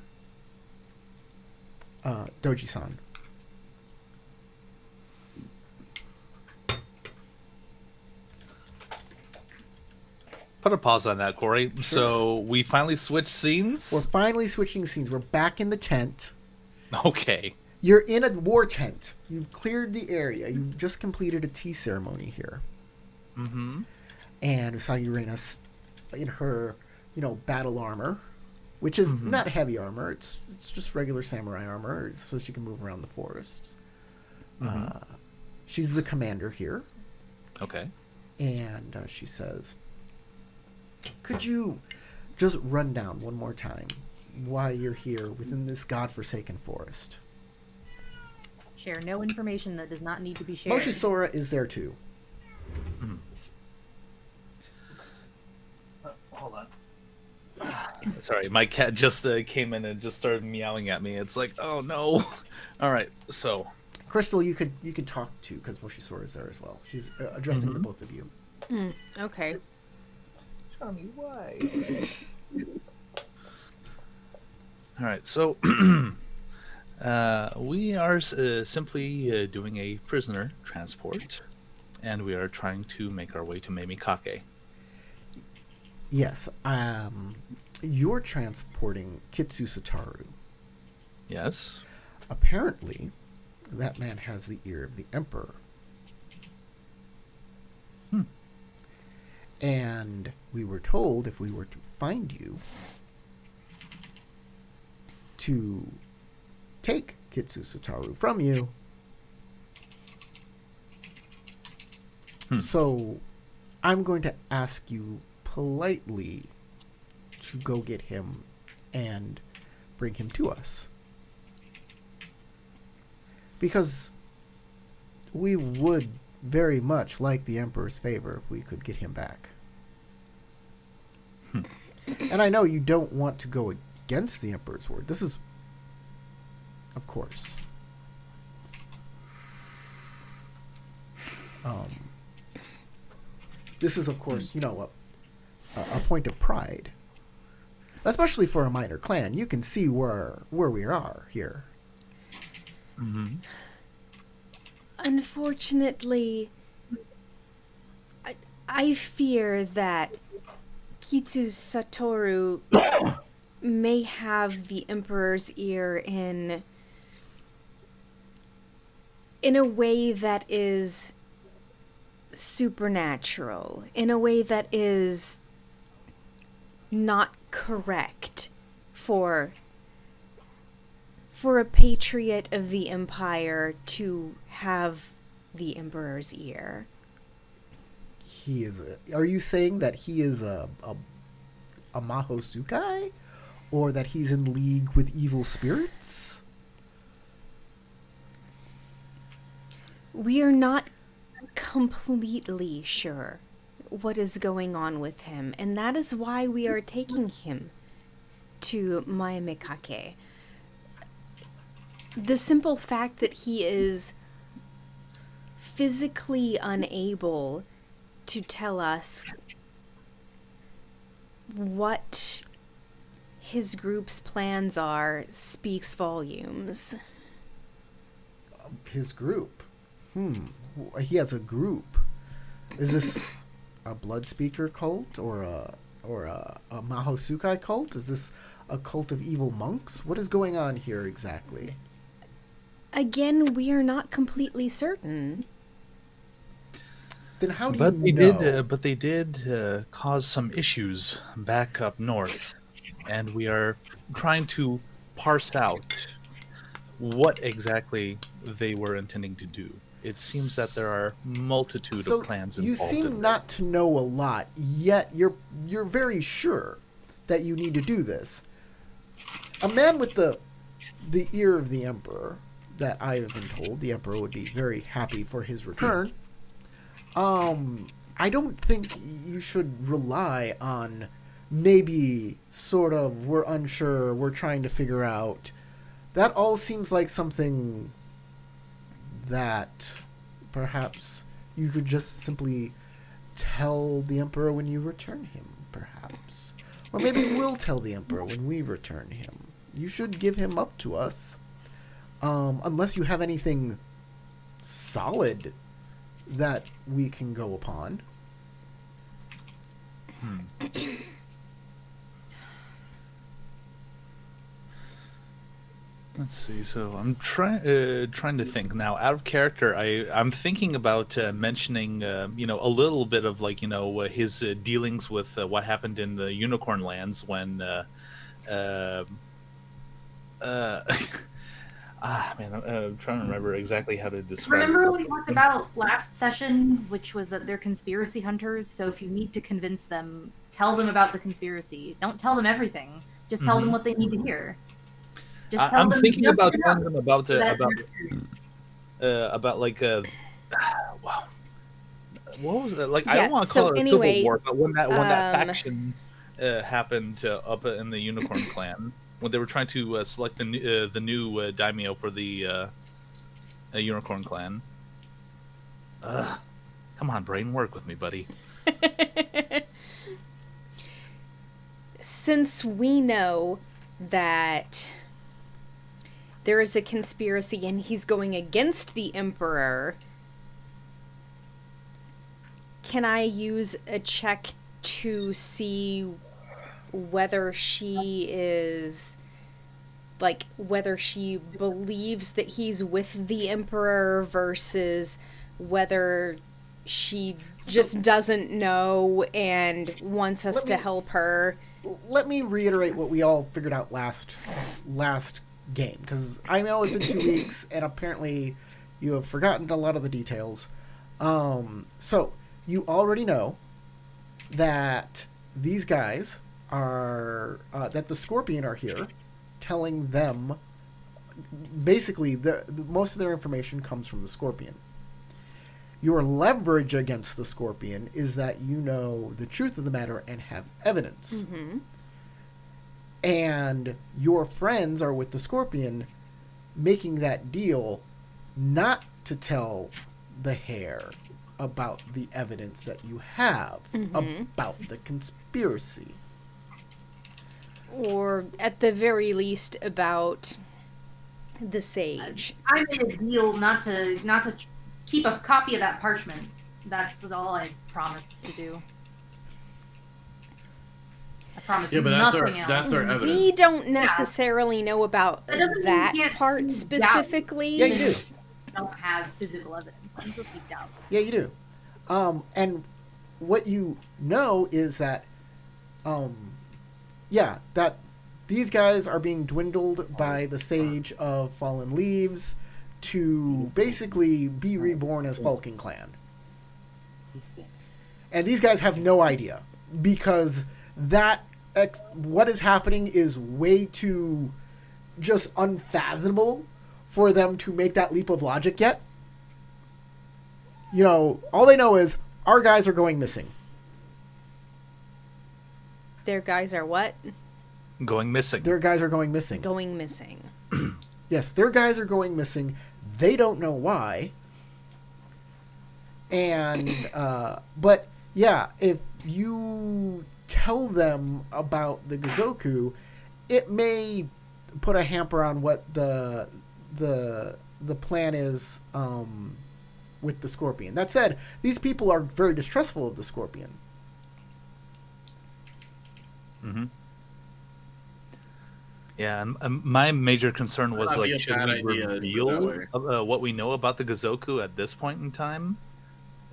Doji-san? Put a pause on that, Corey. So we finally switched scenes? We're finally switching scenes. We're back in the tent. Okay. You're in a war tent. You've cleared the area. You've just completed a tea ceremony here. Mm-hmm. And Usagi Reina's in her battle armor, which is not heavy armor. It's just regular samurai armor, so she can move around the forest. She's the commander here, Okay. and she says, "Could you just run down one more time why you're here within this godforsaken forest?" Share no information that does not need to be shared. Moshi Sora is there too. Hold on. Sorry, my cat just came in and just started meowing at me. It's like, oh no. All right, so Crystal, you could talk to, because Moshi Sora is there as well. She's addressing the both of you. Okay. tell me why. All right, so we are simply doing a prisoner transport, and we are trying to make our way to Mamikake. Yes, you're transporting Kitsu Satoru. Yes. Apparently, that man has the ear of the Emperor. And we were told if we were to find you, to take Kitsu Satoru from you. So, I'm going to ask you politely to go get him and bring him to us. Because we would very much like the Emperor's favor if we could get him back. And I know you don't want to go against the Emperor's word. This is, of course, a point of pride, especially for a minor clan. You can see where we are here. Unfortunately, I fear that Kitsu Satoru may have the Emperor's ear in a way that is supernatural, in a way that is not correct for a patriot of the Empire to have the Emperor's ear. Are you saying that he is a Mahosukai? Or that he's in league with evil spirits? We are not completely sure what is going on with him, and that is why we are taking him to Mamikake. The simple fact that he is physically unable to tell us what his group's plans are speaks volumes. His group? He has a group. Is this a blood speaker cult or a Mahosukai cult? Is this a cult of evil monks? What is going on here exactly? Again, we are not completely certain. Then how do you know? But they did cause some issues back up north, and we are trying to parse out what exactly they were intending to do. It seems that there are multitude of clans involved. You seem not to know a lot, yet you're very sure that you need to do this. A man with the ear of the Emperor, that I have been told the Emperor would be very happy for his return. I don't think you should rely on maybe sort of we're unsure, we're trying to figure out. That all seems like something that perhaps you could just simply tell the Emperor when you return him, perhaps. Or maybe we'll tell the Emperor when we return him. You should give him up to us. Unless you have anything solid that we can go upon. Let's see. So I'm trying to think now. Out of character, I'm thinking about mentioning a little bit of like his dealings with what happened in the Unicorn Lands when uh, man, I'm trying to remember exactly how to describe Remember it. what we talked about last session, which was that they're conspiracy hunters. So if you need to convince them, tell them about the conspiracy. Don't tell them everything. Just tell them what they need to hear. Just tell I'm them thinking just about enough telling them about so that about like wow, what was it like? I Yeah, don't want to so call it a anyway, civil war, but when that um, faction happened up in the Unicorn Clan, when they were trying to select the new daimyo for the Unicorn Clan. Come on, brain, work with me, buddy. Since we know that there is a conspiracy and he's going against the Emperor, can I use a check to see whether she is, like, whether she believes that he's with the Emperor versus whether she just doesn't know and wants us to help her? Let me reiterate what we all figured out last game, because I know it's been 2 weeks and apparently you have forgotten a lot of the details. So you already know that these guys are that the Scorpion are here, telling them basically the most of their information comes from the Scorpion. Your leverage against the Scorpion is that you know the truth of the matter and have evidence. Mm-hmm. And your friends are with the Scorpion making that deal not to tell the Hare about the evidence that you have about the conspiracy. Or at the very least about the Sage. I made a deal not to keep a copy of that parchment. That's all I promised to do. I promised But nothing else. that's our evidence. We don't necessarily know about That doesn't mean that you can't part seek specifically. Yeah, you do. Don't have physical evidence. I'm still seeked out. Yeah, you do. And what you know is that, that these guys are being dwindled by the Sage of Fallen Leaves to basically be reborn as Falcon Clan. And these guys have no idea, because what is happening is way too just unfathomable for them to make that leap of logic yet. You know, all they know is our guys are going missing. Their guys are what? Going missing. Their guys are going missing. Going missing. Yes, their guys are going missing. They don't know why. And, but yeah, if you tell them about the Gozoku, it may put a hamper on what the plan is with the Scorpion. That said, these people are very distrustful of the Scorpion. Mm-hmm. Yeah, and my major concern was That'd be like, a should bad we idea to do it reveal what we know about the Gozoku at this point in time?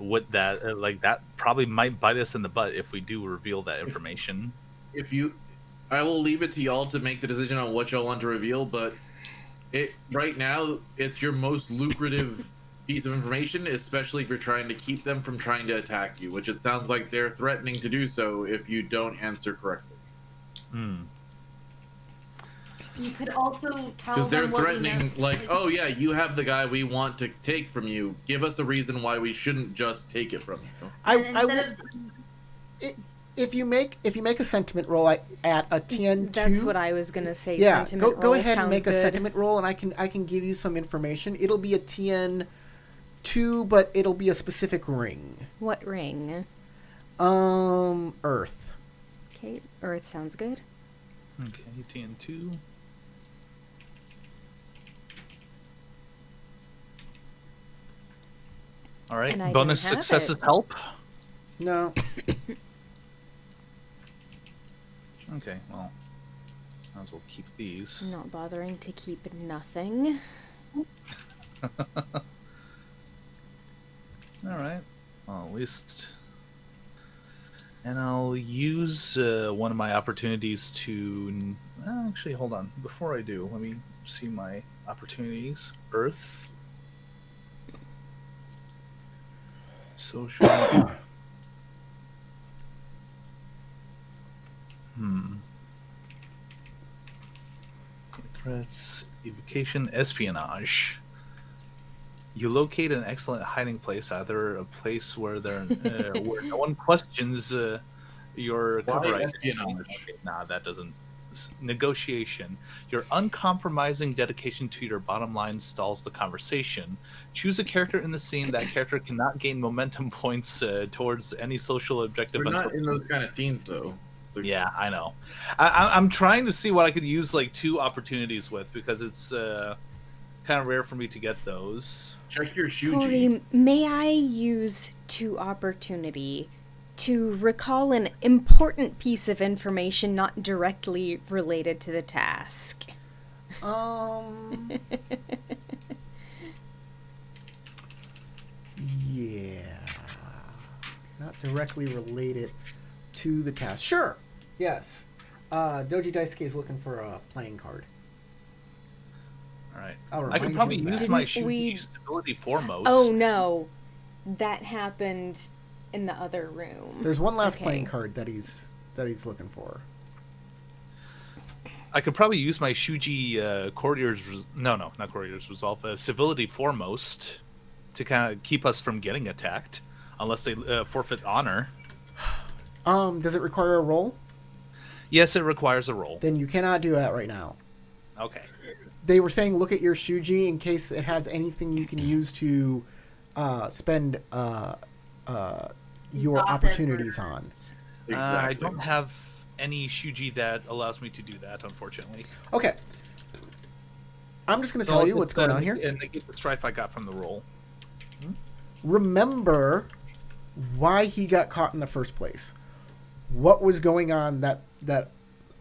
Would that that probably might bite us in the butt if we do reveal that information? I will leave it to y'all to make the decision on what y'all want to reveal, but right now it's your most lucrative piece of information, especially if you're trying to keep them from trying to attack you, which it sounds like they're threatening to do so if you don't answer correctly. You could also tell Because they're them what we know. threatening, like, oh yeah, you have the guy we want to take from you. Give us a reason why we shouldn't just take it from you. If you make a sentiment roll at a TN2, That's what I was gonna say. yeah, Sentiment go roll ahead and make sounds a good. sentiment roll, and I can give you some information. It'll be a TN2, but it'll be a specific ring. What ring? Earth. Okay, Earth sounds good. Okay, TN2. All right, And I bonus don't have successes it. help. No. Okay, well, Might as well keep these. I'm not bothering to keep nothing. Alright. Well, at least... And I'll use one of my opportunities to... Actually, hold on. Before I do, let me see my opportunities. Earth. Social. Threats, evocation, espionage. You locate an excellent hiding place, either a place where where no one questions your cover Why identity. espionage? Okay, nah, that doesn't. Negotiation. Your uncompromising dedication to your bottom line stalls the conversation. Choose a character in the scene. That character cannot gain momentum points towards any social objective. We're not until... in those kind of scenes, though. Yeah, I know. I'm trying to see what I could use like 2 opportunities with, because it's kind of rare for me to get those. Check your shuji. Corey, may I use 2 opportunity to recall an important piece of information not directly related to the task? Yeah. Not directly related to the task. Sure. Yes. Doji Daisuke is looking for a playing card. All right. I'll I remind could probably him of use that. my Didn't we- stability foremost. Oh no, that happened in the other room. There's one last Okay. playing card that he's looking for. I could probably use my Shuji not Courtier's Resolve, Civility Foremost to kind of keep us from getting attacked, unless they forfeit honor. Does it require a roll? Yes, it requires a roll. Then you cannot do that right now. Okay. They were saying look at your Shuji in case it has anything you can use to spend your Gossip opportunities or- on. I don't have any Shuji that allows me to do that, unfortunately. Okay. I'm just going to So tell I'll you what's just, going on here. And negate the strife I got from the roll. Remember why he got caught in the first place. What was going on that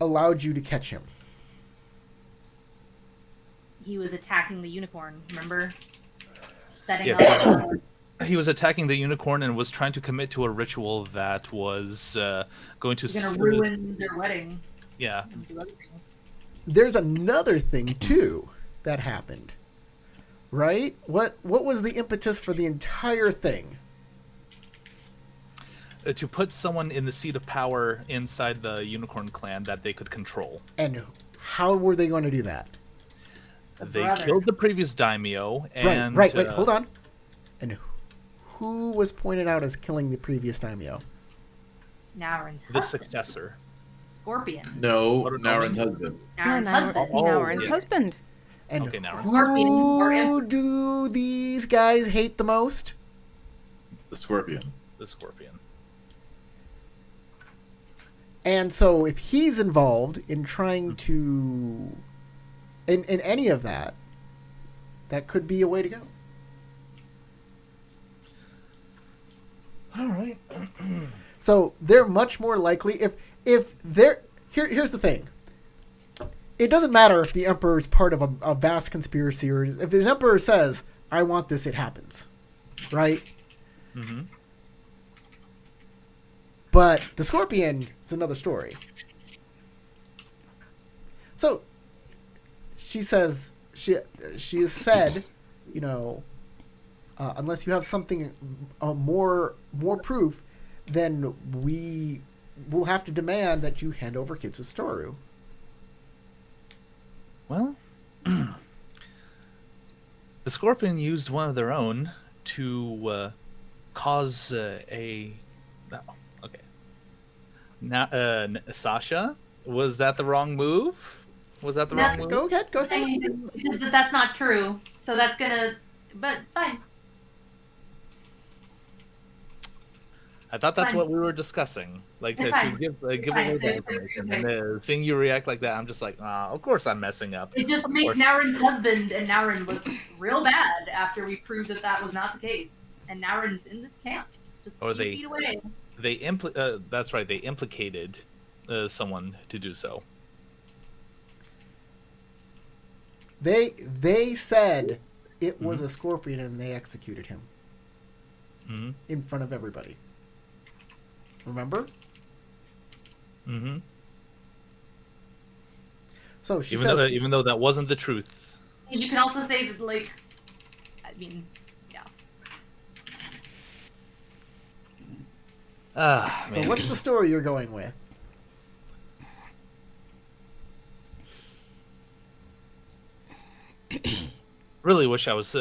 allowed you to catch him? He was attacking the unicorn, remember? Setting Yeah, up. he was attacking the unicorn and was trying to commit to a ritual that was going to... He's gonna ruin their wedding Yeah. and do other things. There's another thing too that happened. Right? What was the impetus for the entire thing? To put someone in the seat of power inside the unicorn clan that they could control. And how were they going to do that? They brother. killed the previous daimyo and... Right, wait, hold on. And who was pointed out as killing the previous daimyo? Naurin's The husband. successor. Scorpion. No, What are Naurin's they? husband. Naurin's husband. Naurin's yeah. husband. And Okay, now- Scorpion or who do these guys hate the most? The Scorpion. The scorpion. And so if he's involved in trying to... In any of that, that could be a way to go. All right. So they're much more likely if they're here's the thing. It doesn't matter if the emperor is part of a vast conspiracy or if the emperor says, "I want this," it happens, right? Mm-hmm. But the scorpion is another story. So she says she has said, you know, unless you have something more proof, then we will have to demand that you hand over Kitsustoru. Well, the scorpion used one of their own to cause a... No, okay. Now, Sasha, was that the wrong move? Was that the No. wrong move? Go ahead. I mean, it's just that that's not true. So that's gonna. But it's fine. I thought that's Fine. what we were discussing. Like It's to fine. give It's give fine. away It's that okay. information, and seeing you react like that, I'm just like, of course I'm messing up. It just Of makes course. Naurin's husband and Naurin look real bad after we proved that that was not the case. And Naurin's in this camp, just Or 8 they- feet away. That's right. They implicated someone to do so. They said it was a scorpion and they executed him in front of everybody. Remember? Mm-hmm. So she Even says, though that wasn't the truth. You can also say that, like, I mean, yeah. so what's the story you're going with? Really wish I was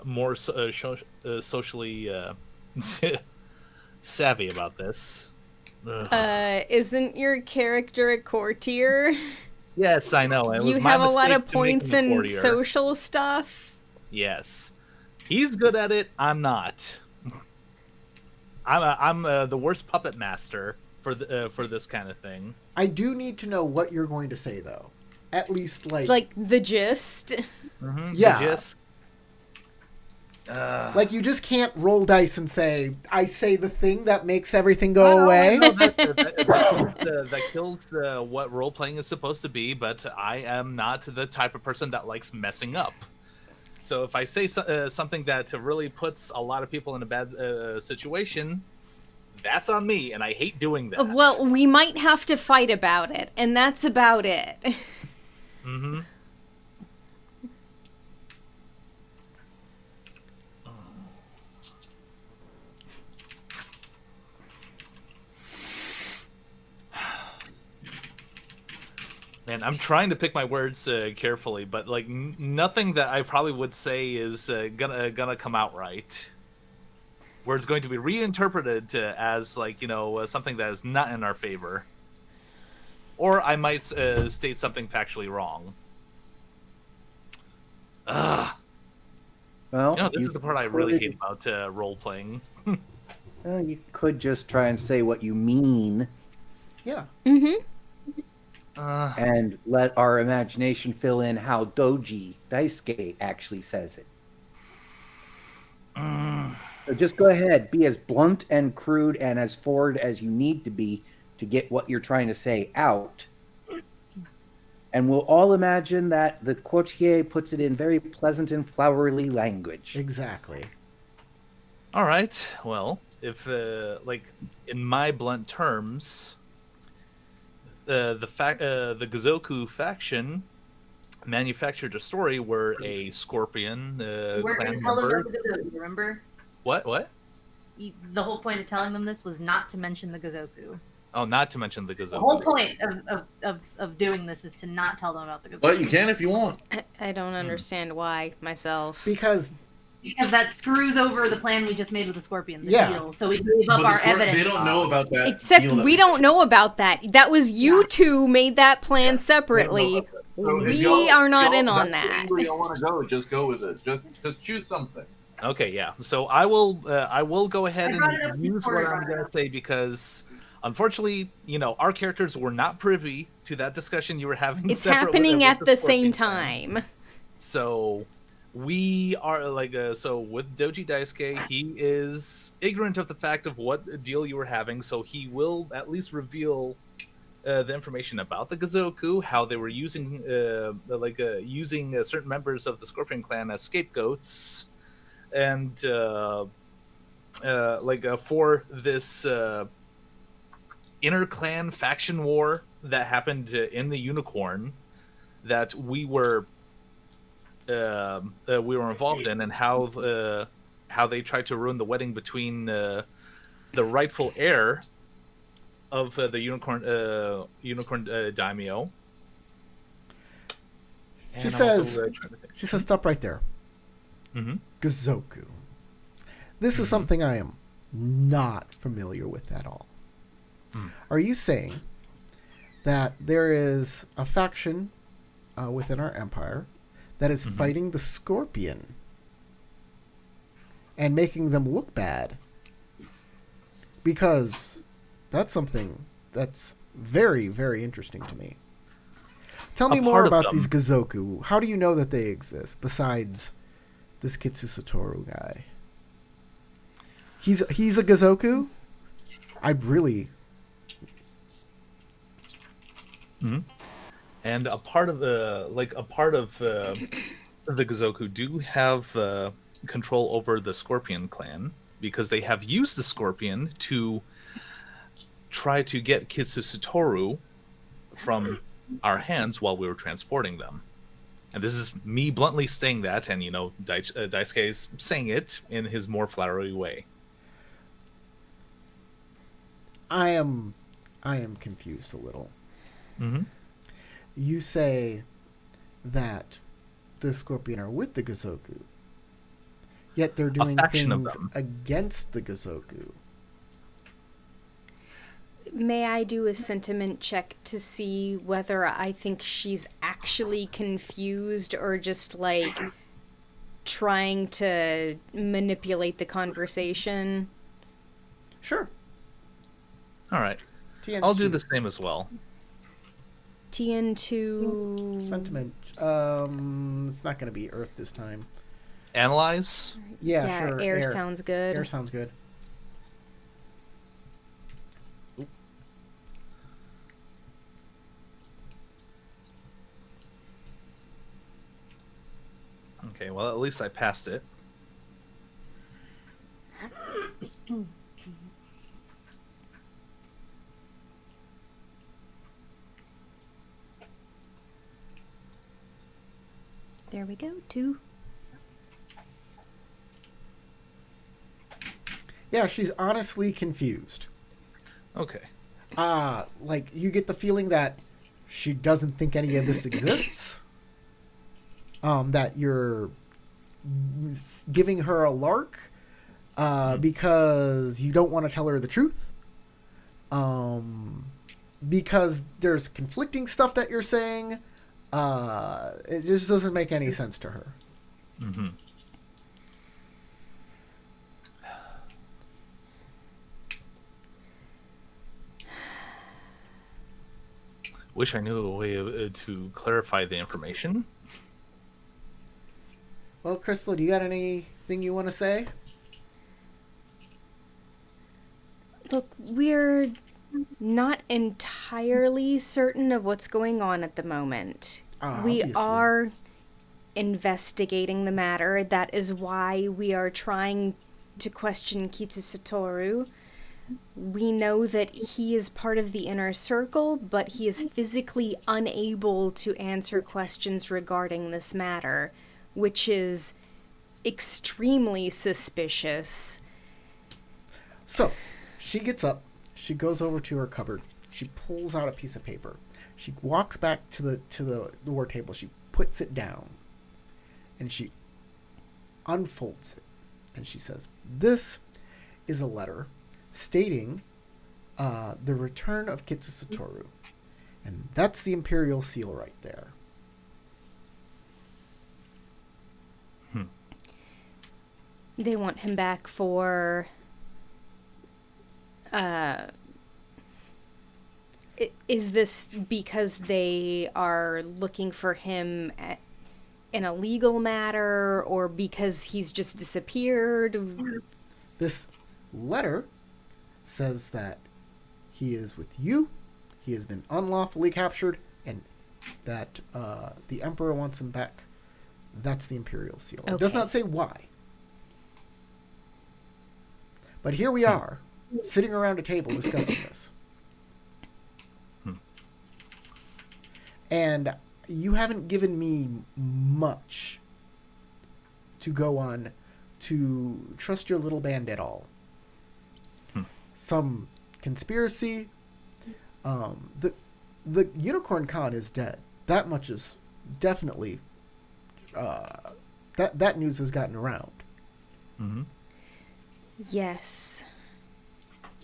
more socially savvy about this. Ugh. Isn't your character a courtier? Yes, I know. It was You my have a lot mistake of to make points him a in courtier. social stuff. Yes, he's good at it. I'm not. I'm the worst puppet master for this kind of thing. I do need to know what you're going to say, though. At least, Like the gist. Yeah. Just, like, you just can't roll dice and say, I say the thing that makes everything go away. No, that kills what role playing is supposed to be. But I am not the type of person that likes messing up. So if I say something that really puts a lot of people in a bad situation, that's on me, and I hate doing that. Well, we might have to fight about it, and that's about it. Mm-hmm. Man, I'm trying to pick my words carefully, but like nothing that I probably would say is gonna come out right. Where it's going to be reinterpreted as like something that is not in our favor, or I might state something factually wrong. Ugh. Well, This is the part I really hate about role playing. Well, you could just try and say what you mean Yeah. Mm-hmm. and let our imagination fill in how Doji Daisuke actually says it. So just go ahead, be as blunt and crude and as forward as you need to be to get what you're trying to say out. And we'll all imagine that the courtier puts it in very pleasant and flowery language. Exactly. All right. Well, if like in my blunt terms, the Gozoku faction manufactured a story where a scorpion We're clan going to tell them member. about the Gozoku, remember? What? The whole point of telling them this was not to mention the Gozoku. Oh, not to mention the Gozoku. The whole point of doing this is to not tell them about the Gozoku. But you can if you want. I don't understand why myself. Because that screws over the plan we just made with the scorpion. The Yeah. deal. So we gave up But our the Scorp- evidence. They don't know about that. Except deal that we don't know about that. That was you two made that plan They don't know separately. about that. So if We y'all- are not y'all- in on that's the that. angle y'all want to go, just go with it. Just choose something. Okay, yeah. So I will go ahead I brought it up and use before what I I'm brought it gonna up. say because unfortunately, our characters were not privy to that discussion you were having. It's separate with- happening with at the same Scorpion clan. time. So we are like so with Doji Daisuke, he is ignorant of the fact of what deal you were having, so he will at least reveal the information about the Gozoku, how they were using using certain members of the Scorpion clan as scapegoats, and for this inter clan faction war that happened in the Unicorn that we were involved in, and how they tried to ruin the wedding between the rightful heir of the unicorn daimyo. She And I'm also, says- trying to think. she says, stop right there. Mhm. Gozoku. This is something I am not familiar with at all. Are you saying that there is a faction within our empire that is fighting the Scorpion and making them look bad? Because that's something that's very, very interesting to me. Tell me A more part of about them. these Gozoku. How do you know that they exist besides this Kitsu Satoru guy? He's a Gozoku? I'd really... And a part of the Gazoku do have control over the Scorpion clan because they have used the Scorpion to try to get Kitsu Satoru from our hands while we were transporting them. And this is me bluntly saying that, and Daisuke is saying it in his more flowery way. I am confused a little. Mm-hmm. You say that the Scorpion are with the Gazoku, yet they're doing faction of things them. against the Gazoku. May I do a sentiment check to see whether I think she's actually confused or just like trying to manipulate the conversation? Sure. All right. TNT. I'll do the same as well. TN2 Sentiment. It's not going to be Earth this time. Analyze. Yeah, sure. air sounds good. Air sounds good. Okay, well, at least I passed it. There we go. 2. Yeah, she's honestly confused. Okay. Like, you get the feeling that she doesn't think any of this exists. That you're giving her a lark because you don't want to tell her the truth. Because there's conflicting stuff that you're saying. It just doesn't make any sense to her. Mm-hmm. Wish I knew a way to clarify the information. Well, Crystal, do you got anything you want to say? Look, we're not entirely certain of what's going on at the moment. We Obviously. are investigating the matter. That is why we are trying to question Kitsu Satoru. We know that he is part of the inner circle, but he is physically unable to answer questions regarding this matter, which is extremely suspicious. So, she gets up. She goes over to her cupboard. She pulls out a piece of paper. She walks back to the war table. She puts it down, and she unfolds it, and she says, "This is a letter stating the return of Kitsu Satoru, and that's the Imperial seal right there." They want him back for is this because they are looking for him in a legal matter, or because he's just disappeared? This letter says that he is with you, he has been unlawfully captured, and that the Emperor wants him back. That's the Imperial seal. It does Okay. not say why. But here we are, sitting around a table discussing this. And you haven't given me much to go on to trust your little band at all. Some conspiracy. The Unicorn Khan is dead. That much is definitely that news has gotten around. Mm-hmm. Yes.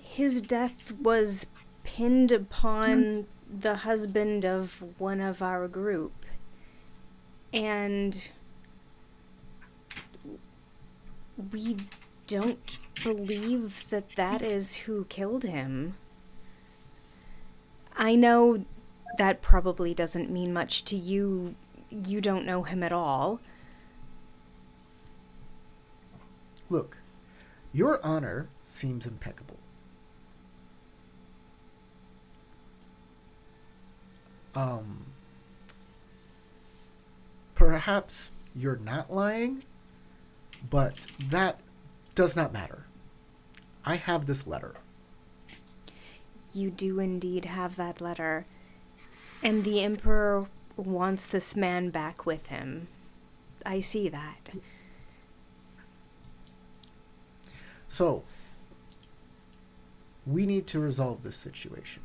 His death was pinned upon the husband of one of our group. And we don't believe that that is who killed him. I know that probably doesn't mean much to you. You don't know him at all. Look, your honor seems impeccable. Perhaps you're not lying, but that does not matter. I have this letter. You do indeed have that letter. And the Emperor wants this man back with him. I see that. So, we need to resolve this situation.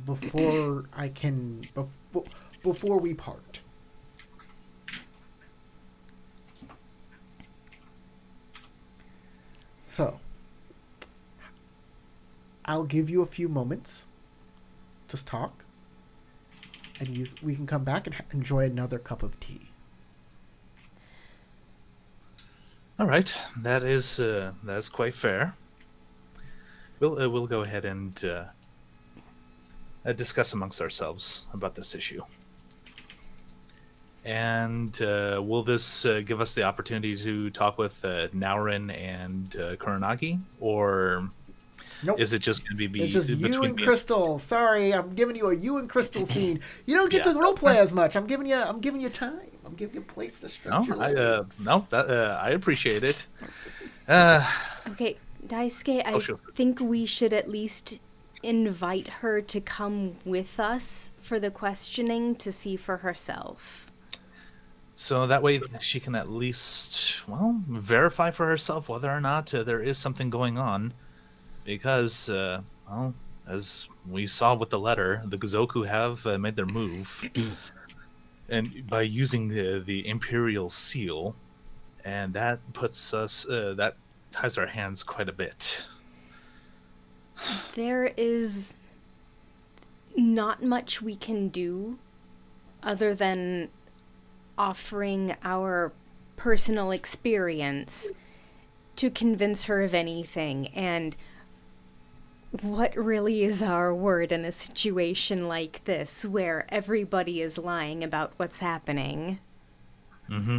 Before I can... Before we part. So, I'll give you a few moments to talk, and we can come back and enjoy another cup of tea. All right, that's quite fair. We'll go ahead and discuss amongst ourselves about this issue. And will this give us the opportunity to talk with Naurin and Kuranagi, or Nope. is it just going to be It's just you between and me Crystal. Sorry, I'm giving you a you and Crystal scene. You don't get Yeah. to role play as much. I'm giving you time. I'm giving you a place to stretch your legs. I appreciate it. Okay, Daisuke, I sure. think we should at least invite her to come with us for the questioning to see for herself. So that way she can at least, verify for herself whether or not there is something going on. Because, as we saw with the letter, the Gozoku have made their move. And by using the Imperial seal, and that puts us, that ties our hands quite a bit. There is not much we can do other than offering our personal experience to convince her of anything. And what really is our word in a situation like this where everybody is lying about what's happening? Mm-hmm.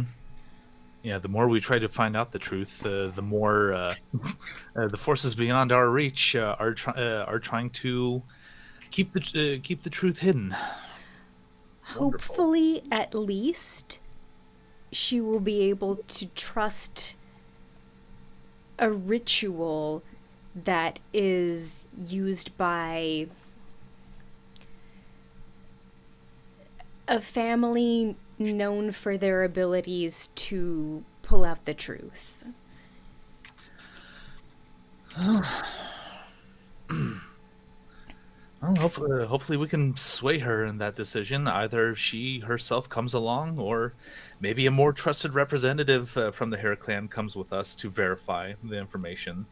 Yeah, the more we try to find out the truth, the more the forces beyond our reach are trying to keep the truth hidden. Hopefully, at least, she will be able to trust a ritual that is used by a family known for their abilities to pull out the truth. Well, hopefully we can sway her in that decision. Either she herself comes along, or maybe a more trusted representative from the Hare clan comes with us to verify the information.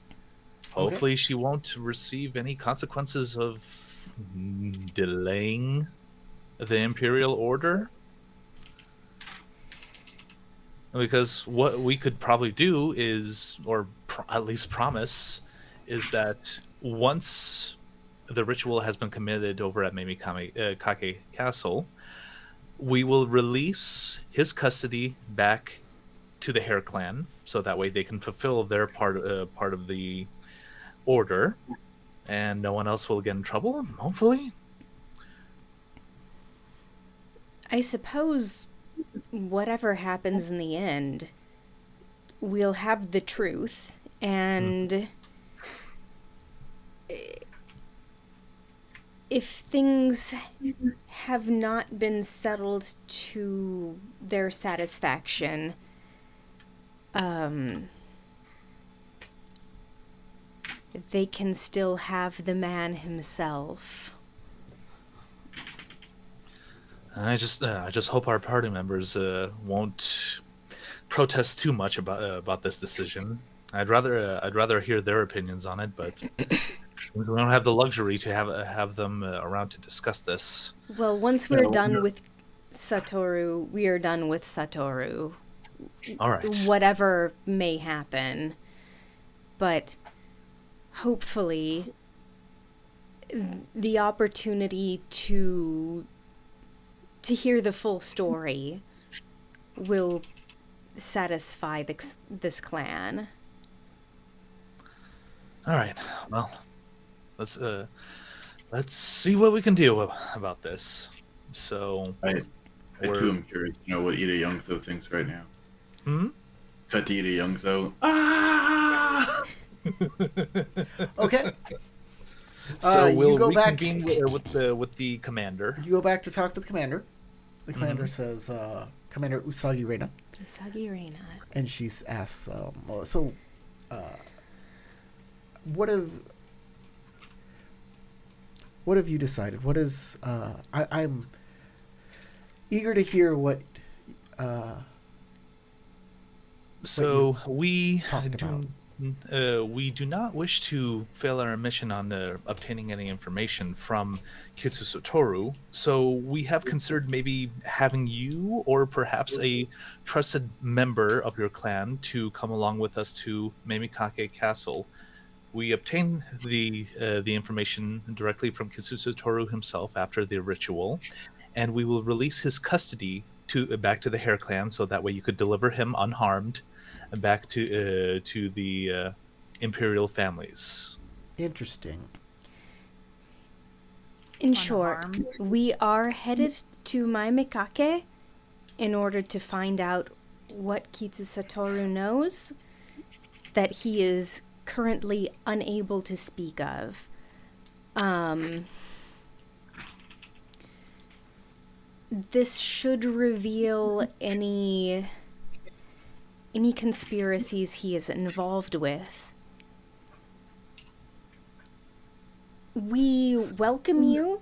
Hopefully she won't receive any consequences of delaying the Imperial Order. Because what we could probably do is, or at least promise, is that once the ritual has been committed over at Kake Castle, we will release his custody back to the Hare clan, so that way they can fulfill their part of the order, and no one else will get in trouble, hopefully. I suppose whatever happens in the end, we'll have the truth, and if things have not been settled to their satisfaction, they can still have the man himself. I just hope our party members won't protest too much about this decision. I'd rather hear their opinions on it, but we don't have the luxury to have them around to discuss this. Well, once we're done with Satoru, we are done with Satoru. All right. Whatever may happen. But hopefully the opportunity to hear the full story will satisfy this clan. All right. Well, let's see what we can do about this. So, I too am curious to know what Ida Youngso thinks right now. Hmm? Cut to Ida Youngso. Ah! Okay. So You we'll go back. reconvene with the commander. You go back to talk to the commander. The commander Mm-hmm. says, Commander Usagi Reina, Usagi Reina. and she asks, so, what have you decided? What is I'm eager to hear what So we talked about. we do not wish to fail our mission on obtaining any information from Kitsu Satoru. So we have considered maybe having you or perhaps a trusted member of your clan to come along with us to Memikake Castle. We obtain the information directly from Kitsu Satoru himself after the ritual, and we will release his custody to back to the Hare Clan, so that way you could deliver him unharmed back to the imperial families. Interesting. In short, Unharmed. we are headed to Maimekake in order to find out what Kitsu Satoru knows that he is currently unable to speak of. This should reveal any conspiracies he is involved with. We welcome you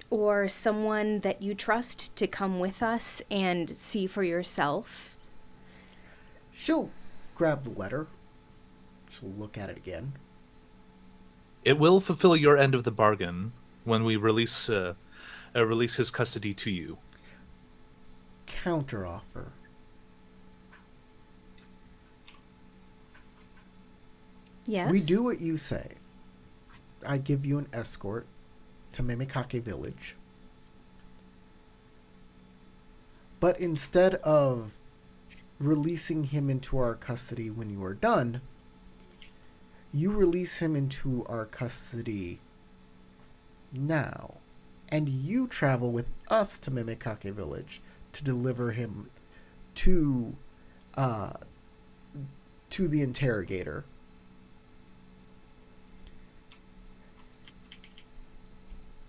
or someone that you trust to come with us and see for yourself. She'll grab the letter. She'll look at it again. It will fulfill your end of the bargain when we release his custody to you. Counteroffer. Yes? We do what you say. I give you an escort to Memikake Village. But instead of releasing him into our custody when you are done, you release him into our custody now. And you travel with us to Memikake Village to deliver him to the interrogator.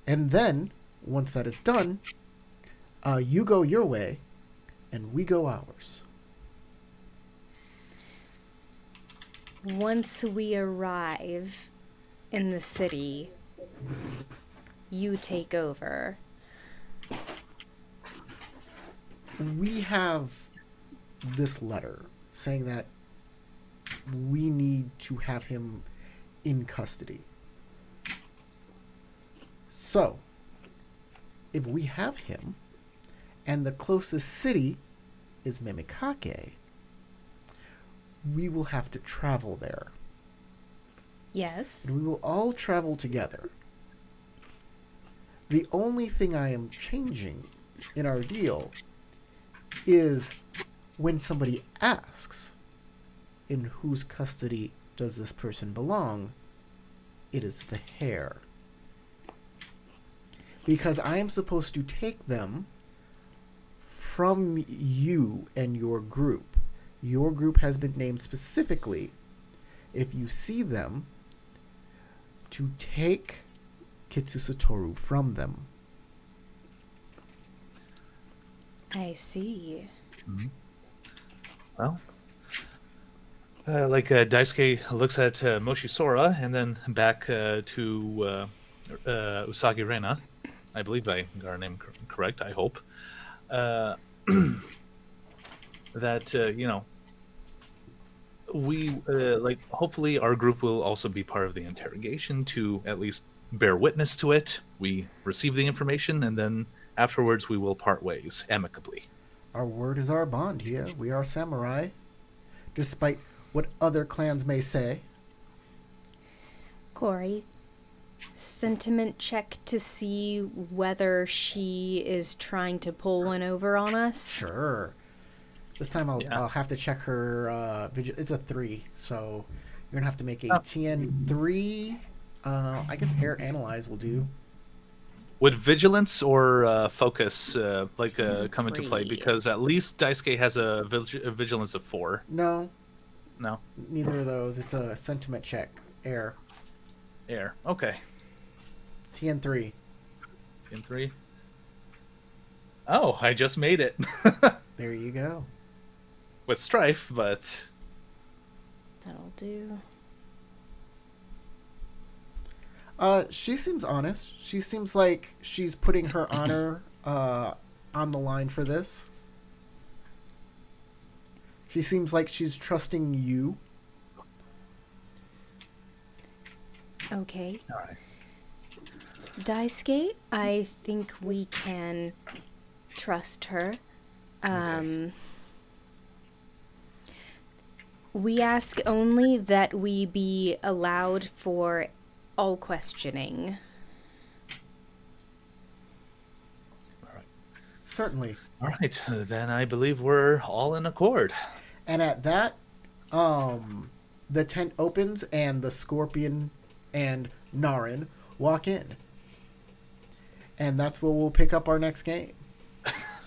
And then, once that is done, you go your way, and we go ours. Once we arrive in the city, you take over. We have this letter saying that we need to have him in custody. So, if we have him, and the closest city is Memikake, we will have to travel there. Yes? And we will all travel together. The only thing I am changing in our deal is when somebody asks, in whose custody does this person belong, it is the Hare. Because I am supposed to take them from you and your group. Your group has been named specifically, if you see them, to take Kitsu Satoru from them. I see. Mm-hmm. Well, Daisuke looks at Moshi Sora and then back to Usagi Reina. I believe I got her name correct, I hope. That, we, hopefully our group will also be part of the interrogation to at least bear witness to it. We receive the information, and then afterwards we will part ways amicably. Our word is our bond here. We are samurai. Despite what other clans may say. Corey, sentiment check to see whether she is trying to pull one over on us? Sure. This time I'll have to check her it's a 3, so you're gonna have to make a TN3. I guess air analyze will do. Would vigilance or focus come into play? 3. Because at least Daisuke has a vigilance of 4. No, No, neither of those. It's a sentiment check. Air. air. Okay, TN3. in 3. Oh, I just made it There you go. with strife, but That'll do. She seems honest. She seems like she's putting her honor on the line for this. She seems like she's trusting you. Okay. all right. Daisuke, I think we can trust her. We ask only that we be allowed for all questioning. Certainly. All right, then I believe we're all in accord. And at that, the tent opens and the Scorpion and Narin walk in. And that's where we'll pick up our next game.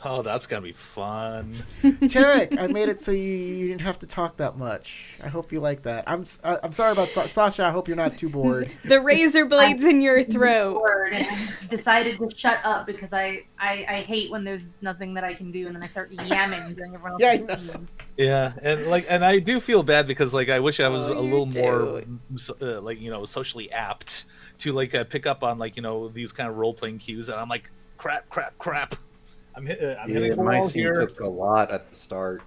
Oh, that's gonna be fun. Tarek, I made it so you didn't have to talk that much. I hope you like that. I'm sorry about Sasha. I hope you're not too bored. The razor blades in your throat. Bored and decided to shut up because I hate when there's nothing that I can do and then I start yamming during everyone Yeah, I else's know. scenes. Yeah, and I do feel bad because I wish I was Oh, a you little do. more socially apt to pick up on these kind of role playing cues, and I'm like crap. I'm hitting the my wall scene here. took a lot at the start.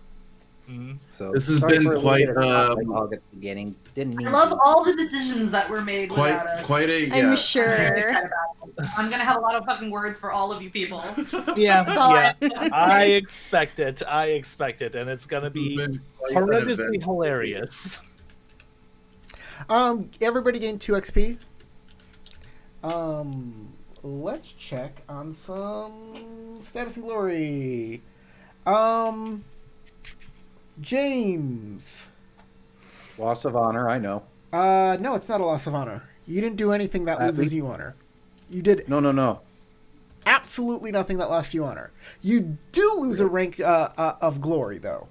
Mhm. So This has sorry been for a little quite, bit of hot dog at the beginning. Didn't mean I love to. all the decisions that were made without us. Quite a I'm yeah. I'm sure. very excited about it. I'm gonna have a lot of fucking words for all of you people. Yeah, That's all yeah. I I expect it, and it's gonna be Been quite an horrendously event. hilarious. Everybody gained 2 XP. Let's check on some status and glory. James. Loss of honor, I know. No, it's not a loss of honor. You didn't do anything that loses you honor. You did No. absolutely nothing that lost you honor. You do lose a rank of glory, though.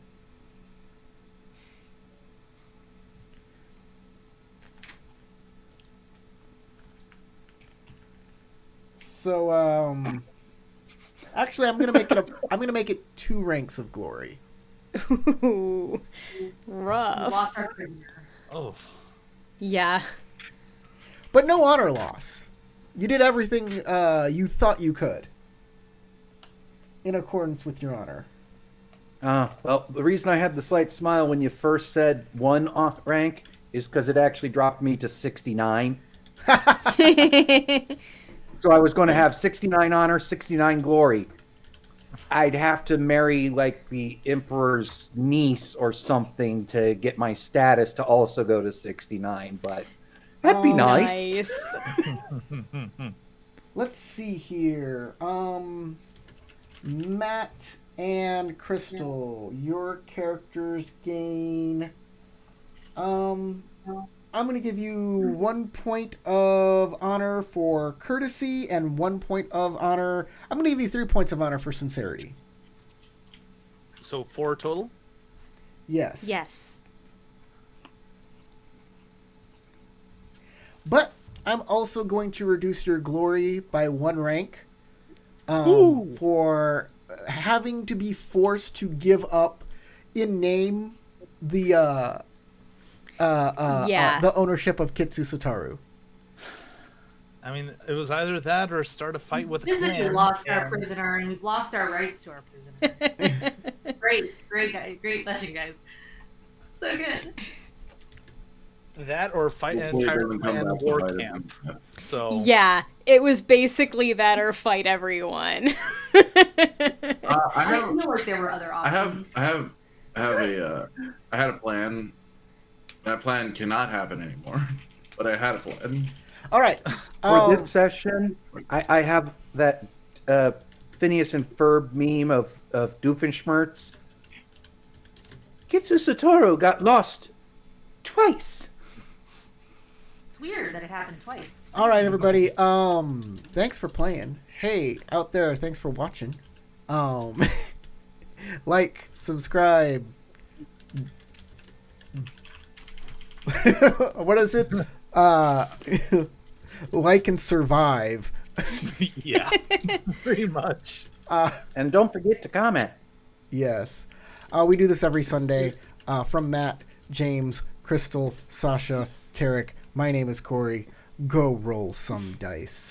So, actually, I'm gonna make it 2 ranks of glory. Ooh, rough. lost our prisoner. Oh, Yeah. But no honor loss. You did everything you thought you could. In accordance with your honor. Well, the reason I had the slight smile when you first said 1 rank is because it actually dropped me to 69. So I was going to have 69 honor, 69 glory. I'd have to marry the emperor's niece or something to get my status to also go to 69, but that'd be Oh, nice. Let's see here. Matt and Crystal, your characters gain. I'm going to give you 1 point of honor for courtesy and 1 point of honor. I'm going to give you 3 points of honor for sincerity. so 4 total. Yes. Yes. But I'm also going to reduce your glory by 1 rank for having to be forced to give up in name the the ownership of Kitsu Satoru. I mean, it was either that or start a fight with a Physically clan. lost our and- prisoner, and we've lost our rights to our prisoner. great guys, great session, guys. So good. That or fight an Hopefully it entire doesn't come clan back to war bite us. camp. So Yeah, it was basically that or fight everyone. I I have feel like there were other options. I had a plan. That plan cannot happen anymore. But I had a plan. All right. For this session, I have that Phineas and Ferb meme of Doofenshmirtz. Kitsu Satoru got lost twice. weird that it happened twice. All right, everybody. Thanks for playing. Hey, out there, thanks for watching. Like, subscribe. What is it? Like and survive. Yeah, pretty much. And don't forget to comment. Yes. We do this every Sunday. From Matt, James, Crystal, Sasha, Tarek. My name is Corey. Go roll some dice.